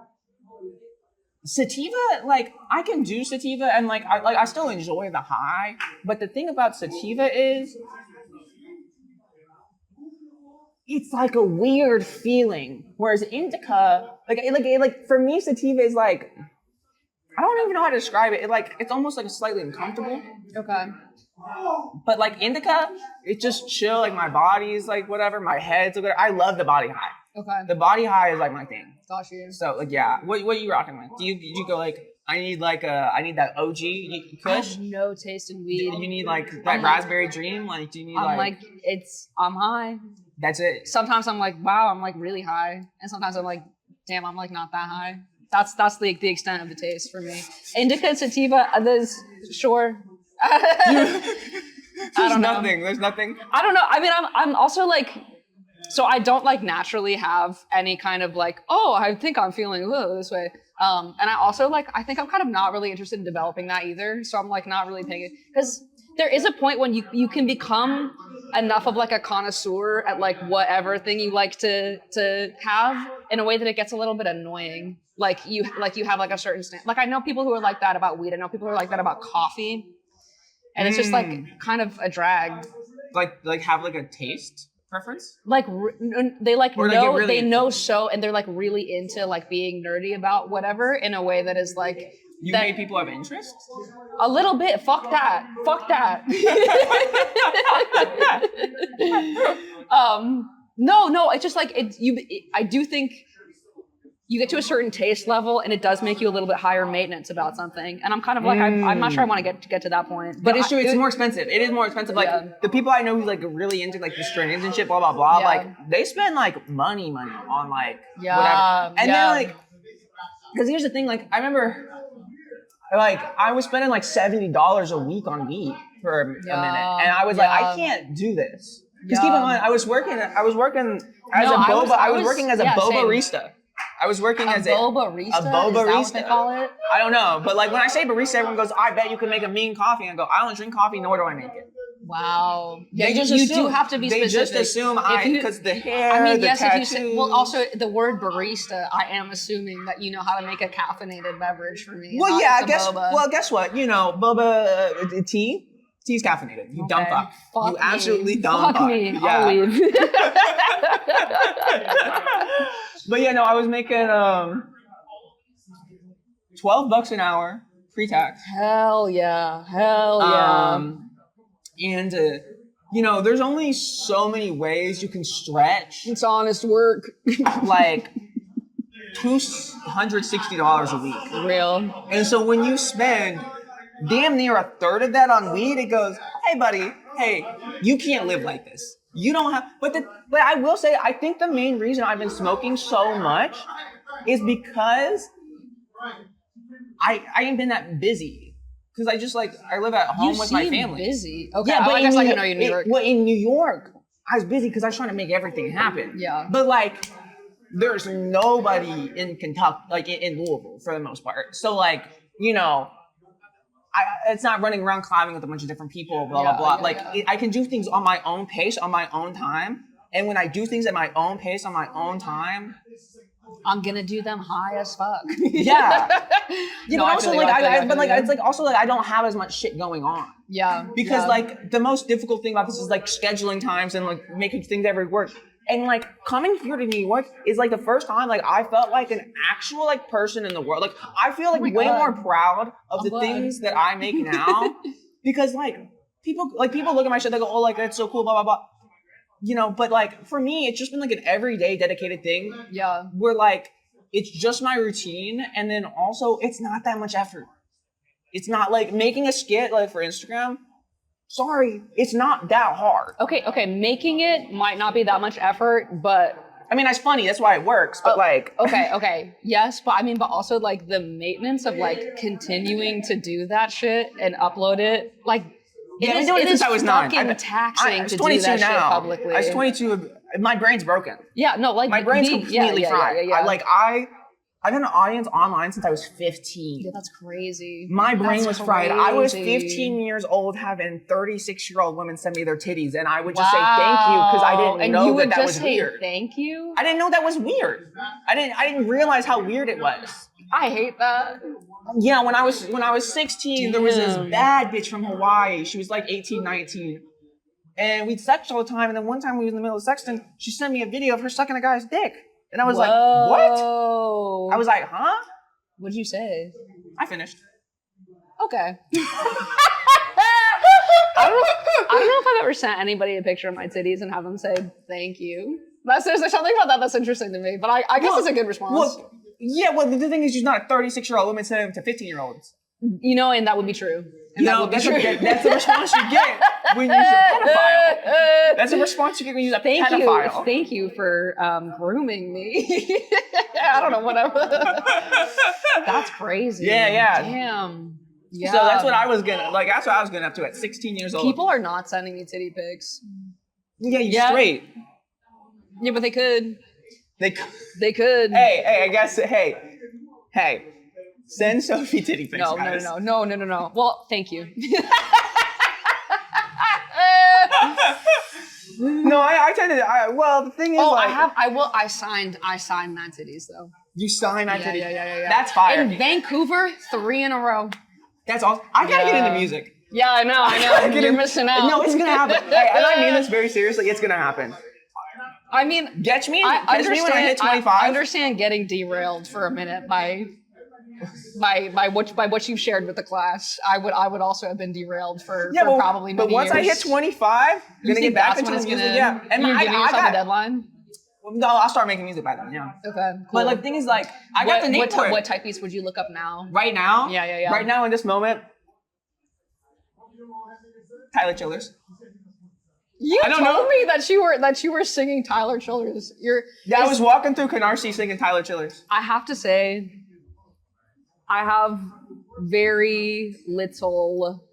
Sativa, like, I can do sativa and I still enjoy the high. But the thing about sativa is it's like a weird feeling. Whereas indica, like for me, sativa is like, I don't even know how to describe it. It's almost like slightly uncomfortable. Okay. But like indica, it's just chill. Like my body's like whatever, my head's like whatever. I love the body high. Okay. The body high is like my thing. Got you. So like yeah, what are you rocking with? Did you go like I need that OG I Kush? have no taste in weed. You need like that raspberry dream? Like do you need I'm high. that's it? Sometimes I'm like, wow, I'm like really high. And sometimes I'm like, damn, I'm like not that high. That's the extent of the taste for me. Indica and sativa, there's sure. There's nothing. There's nothing. I don't know. I mean, I'm also like, so I don't like naturally have any kind of like, oh, I think I'm feeling this way. And I also like, I think I'm kind of not really interested in developing that either. So I'm like not really paying it because there is a point when you can become enough of like a connoisseur at like whatever thing you like to have in a way that it gets a little bit annoying. Like you have like a certain stand. Like I know people who are like that about weed. I know people who are like that about coffee. And it's just like kind of a drag. Like have like a taste preference? Like they like or know really they know so and they're like really into like being nerdy about whatever in a way that is like You that- made people have interest? A little bit. Fuck that. No. It's just like I do think you get to a certain taste level, and it does make you a little bit higher maintenance about something. And I'm kind of like, I'm not sure I want to get to that point. But it's true. It's more expensive. It is more expensive. Like the people I know who's like really into like the strings and shit, blah blah blah. Yeah. Like they spend like money on like Yeah, whatever. And yeah. then like, because here's the thing. Like I remember, like I was spending like $70 a week on weed for a minute, and I was like, I can't do this. Because keep in mind, I was working as a boba. I was working as a boba-rista. I was working as a boba-rista? A boba-rista. Is that what they call it? I don't know, but like when I say barista, everyone goes, "I bet you can make a mean coffee." And I go, "I don't drink coffee, nor do I make it." Wow. Yeah, They just you assume, do have to be specific. They just assume because the hair, I mean, the yes, tattoos. if you say, well, also the word barista, I am assuming that you know how to make a caffeinated beverage for me. Well, yeah, boba. Well, guess what? You know, boba tea. Tea's caffeinated. You dumb fuck. You absolutely dumb fuck. Fuck me. Yeah. I'll leave. But yeah, no, I was making $12 an hour pre-tax. Hell yeah. And you know, there's only so many ways you can stretch. It's honest work. Like $260 a week. Real. And so when you spend damn near a third of that on weed, it goes, hey buddy, hey, you can't live like this. You don't have, but I will say, I think the main reason I've been smoking so much is because I ain't been that busy. Because I just like, I live at home with my family. Busy. Okay, yeah, but I guess I can know you in New York. Well, in New York, I was busy because I was trying to make everything happen. Yeah. But like, there's nobody in Kentucky, like in Louisville for the most part. So like, you know, it's not running around climbing with a bunch of different people, blah, blah, blah. I can do things on my own pace, on my own time. And when I do things at my own pace, on my own time, I'm gonna do them high as fuck. Yeah. No, but also it's like also like I don't have as much shit going on. Yeah. Because like the most difficult thing about this is like scheduling times and like making things every work. And like coming here to New York is like the first time like I felt like an actual like person in the world. Like I feel like way more proud of the things that I make now because like people look at my shit, they go, oh, like that's so cool, blah blah blah. You know, but like for me, it's just been like an everyday dedicated thing. Yeah. Where like it's just my routine, and then also it's not that much effort. It's not like making a skit like for Instagram. Sorry, it's not that hard. Okay, making it might not be that much effort, but I mean, that's funny. That's why it works. But like, okay, yes, but I mean, but also like the maintenance of like continuing to do that shit and upload it, like I've been doing it since I was 9. Fucking taxing to do 22 that now. shit publicly. I was 22. My brain's broken. Yeah, no, like my brain's completely fried. Yeah. I've had an audience online since I was 15. Yeah, that's crazy. My brain was fried. I was 15 years old having 36-year-old women send me their titties, and I would just say thank you because I didn't know that was weird. Thank you? I didn't know that was weird. I didn't realize how weird it was. I hate that. Yeah, when I was 16, there was this bad bitch from Hawaii. She was like 18, 19. And we'd sex all the time, and then one time we was in the middle of sexting, she sent me a video of her sucking a guy's dick. And I was like, what? I was like, huh? What'd you say? I finished. Okay. I don't know if I've ever sent anybody a picture of my titties and have them say thank you. There's something about that that's interesting to me, but I guess it's a good response. Well, the thing is, she's not a 36-year-old woman sending them to 15-year-olds. You know, and that would be true. And that's the response you get when you use a pedophile. That's the response you get when you use a pedophile. Thank you for grooming me. I don't know, whatever. That's crazy. Yeah. Damn. Yeah. So that's what I was getting up to at 16 years old. People are not sending me titty pics. Yeah, you're straight. Yeah, but they could. They could. Hey, I guess, hey. Send Sophie titty pics, guys. No. Well, thank you. No, I tend to. Well, the thing is, I signed Mad Titties though. You signed Mad Titties. Yeah. That's fire. In Vancouver, 3 in a row. That's awesome. I gotta get into music. Yeah, I know. You're missing out. No, it's gonna happen. And I mean this very seriously. It's gonna happen. I mean, catch me when I hit 25. I understand getting derailed for a minute by by what you've shared with the class, I would also have been derailed for probably many But once years. I hit 25, I'm gonna get back into music. Yeah, and you're giving yourself a deadline. No, I'll start making music by then. Yeah. Okay. Cool. But like, the thing is, like, I got the name for it. What type piece would you look up now? Right now? Yeah. Right now, in this moment, Tyler Childers. You told me that you were singing Tyler Childers. I was walking through Canarsie singing Tyler Childers. I have to say, I have very little.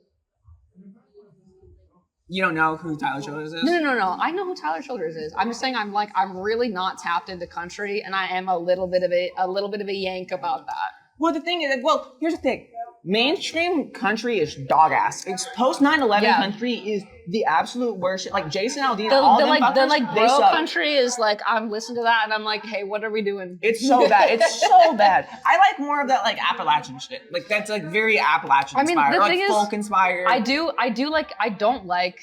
You don't know who Tyler Childers is? No. I know who Tyler Childers is. I'm just saying I'm really not tapped into country, and I am a little bit of a yank about that. Well, the thing is, here's the thing. Mainstream country is dog ass. It's post 9/11 country is the absolute worst. Like Jason Aldean, the bro country is like, I'm listening to that and I'm like, hey, what are we doing? It's so bad. It's so bad. I like more of that like Appalachian shit. Like that's like very Appalachian inspired. The thing like is, folk inspired. I don't like.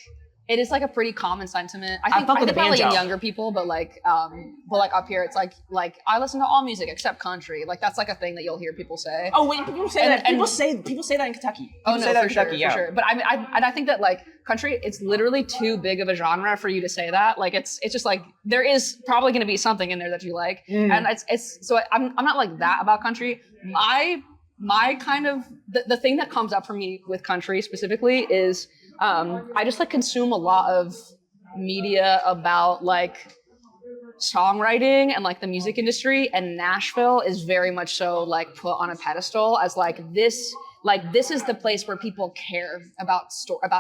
It is like a pretty common sentiment. I think probably in younger people, but like up here, it's like I listen to all music except country. Like that's like a thing that you'll hear people say. Oh, wait, people say that. People say that in Kentucky. For sure. But I think that like country, it's literally too big of a genre for you to say that. Like it's just like there is probably going to be something in there that you like, and it's so I'm not like that about country. My kind of the thing that comes up for me with country specifically is. I just like consume a lot of media about like songwriting and like the music industry, and Nashville is very much so like put on a pedestal as like this is the place where people care about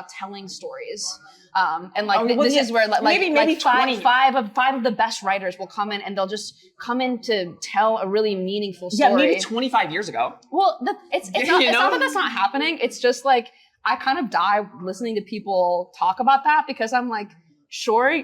telling stories. And like this is where maybe five of the best writers will come in, and they'll just come in to tell a really meaningful story. Yeah, maybe 25 years ago. Well, it's not that that's not happening. It's just like I kind of die listening to people talk about that because I'm like, sure,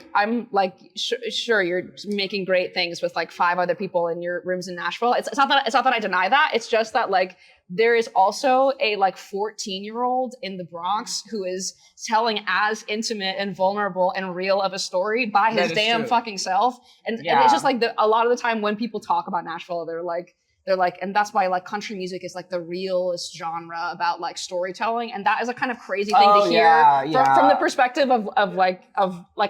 you're making great things with like 5 other people in your rooms in Nashville. It's not that I deny that. It's just that like there is also a like 14-year-old in the Bronx who is telling as intimate and vulnerable and real of a story by his damn fucking self. And it's just like a lot of the time when people talk about Nashville, they're like, and that's why like country music is like the realest genre about like storytelling, and that is a kind of crazy thing to hear from the perspective of a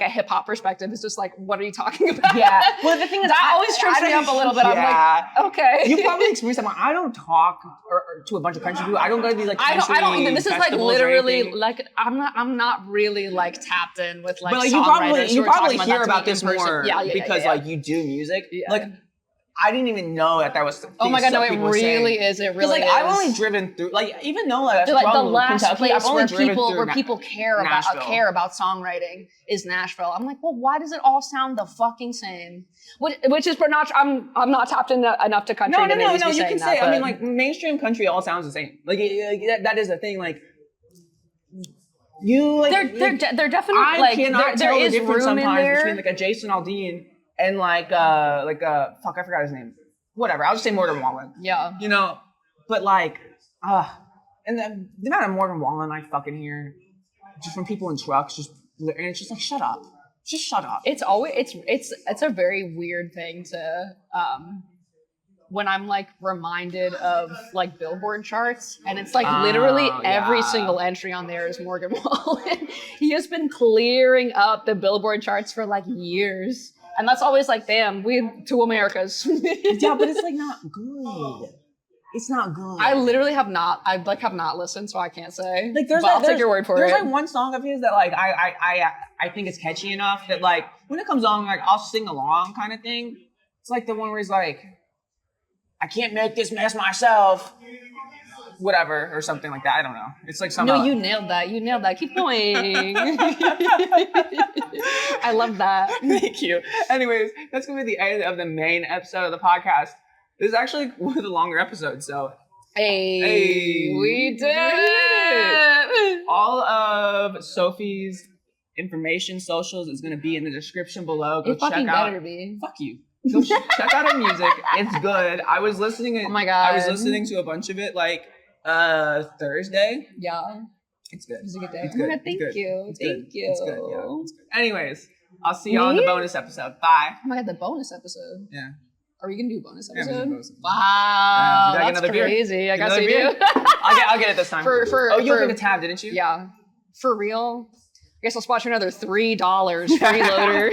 hip hop perspective. It's just like, what are you talking about? Yeah. Well, the thing is, that always trips me up a little bit. I'm like, okay. You probably experienced that. I don't talk to a bunch of country people. I don't go to these like country I don't. This is like literally like I'm not really like tapped in with like. But like, you probably hear about this more because like you do music. Yeah. Like. I didn't even know that was. Oh my god! No, it really is. It really is. I've only driven through, like, even though like the last Kentucky, place where people care about songwriting is Nashville. I'm like, well, why does it all sound the fucking same? Which is not. I'm not tapped in enough to country. No. You can say. I mean, like mainstream country all sounds the same. Like that is the thing. Like. You like. They're definitely like. There is room in there between like a Jason Aldean. And fuck, I forgot his name. Whatever, I'll just say Morgan Wallen. Yeah. You know, but like, and the amount of Morgan Wallen I fucking hear, just from people in trucks, and it's just like, shut up. Just shut up. It's always, it's a very weird thing to, when I'm like reminded of like Billboard charts, and it's like literally every single entry on there is Morgan Wallen. He has been clearing up the Billboard charts for like years. And that's always like, damn, we two Americas. Yeah, but it's like not good. It's not good. I literally have not listened, so I can't say. Like, I'll take your word for it. There's like one song of his that like I think it's catchy enough that like when it comes on, like I'll sing along kind of thing. It's like the one where he's like, I can't make this mess myself. Whatever, or something like that. I don't know. It's like something. No, you nailed that. Keep going. I love that. Thank you. Anyways, that's going to be the end of the main episode of the podcast. This is actually one of the longer episodes, so. Hey, we did it! All of Sophie's information, socials is going to be in the description below. Go check out. Fuck you. Go check out her music. It's good. I was listening. Oh my god. I was listening to a bunch of it like Thursday. Yeah. It's good. It was a good day. It's good. Thank you. It's good. Yeah, it's good. Anyways, I'll see you on the bonus episode. Bye. Oh my god, the bonus episode. Yeah. Are we gonna do a bonus Yeah, episode? bonus episode. Wow, Yeah, that's crazy. I guess we beer? do. I'll get it this time. For you opened the tab, didn't you? Yeah, for real. I guess I'll spot you another $3 freeloader.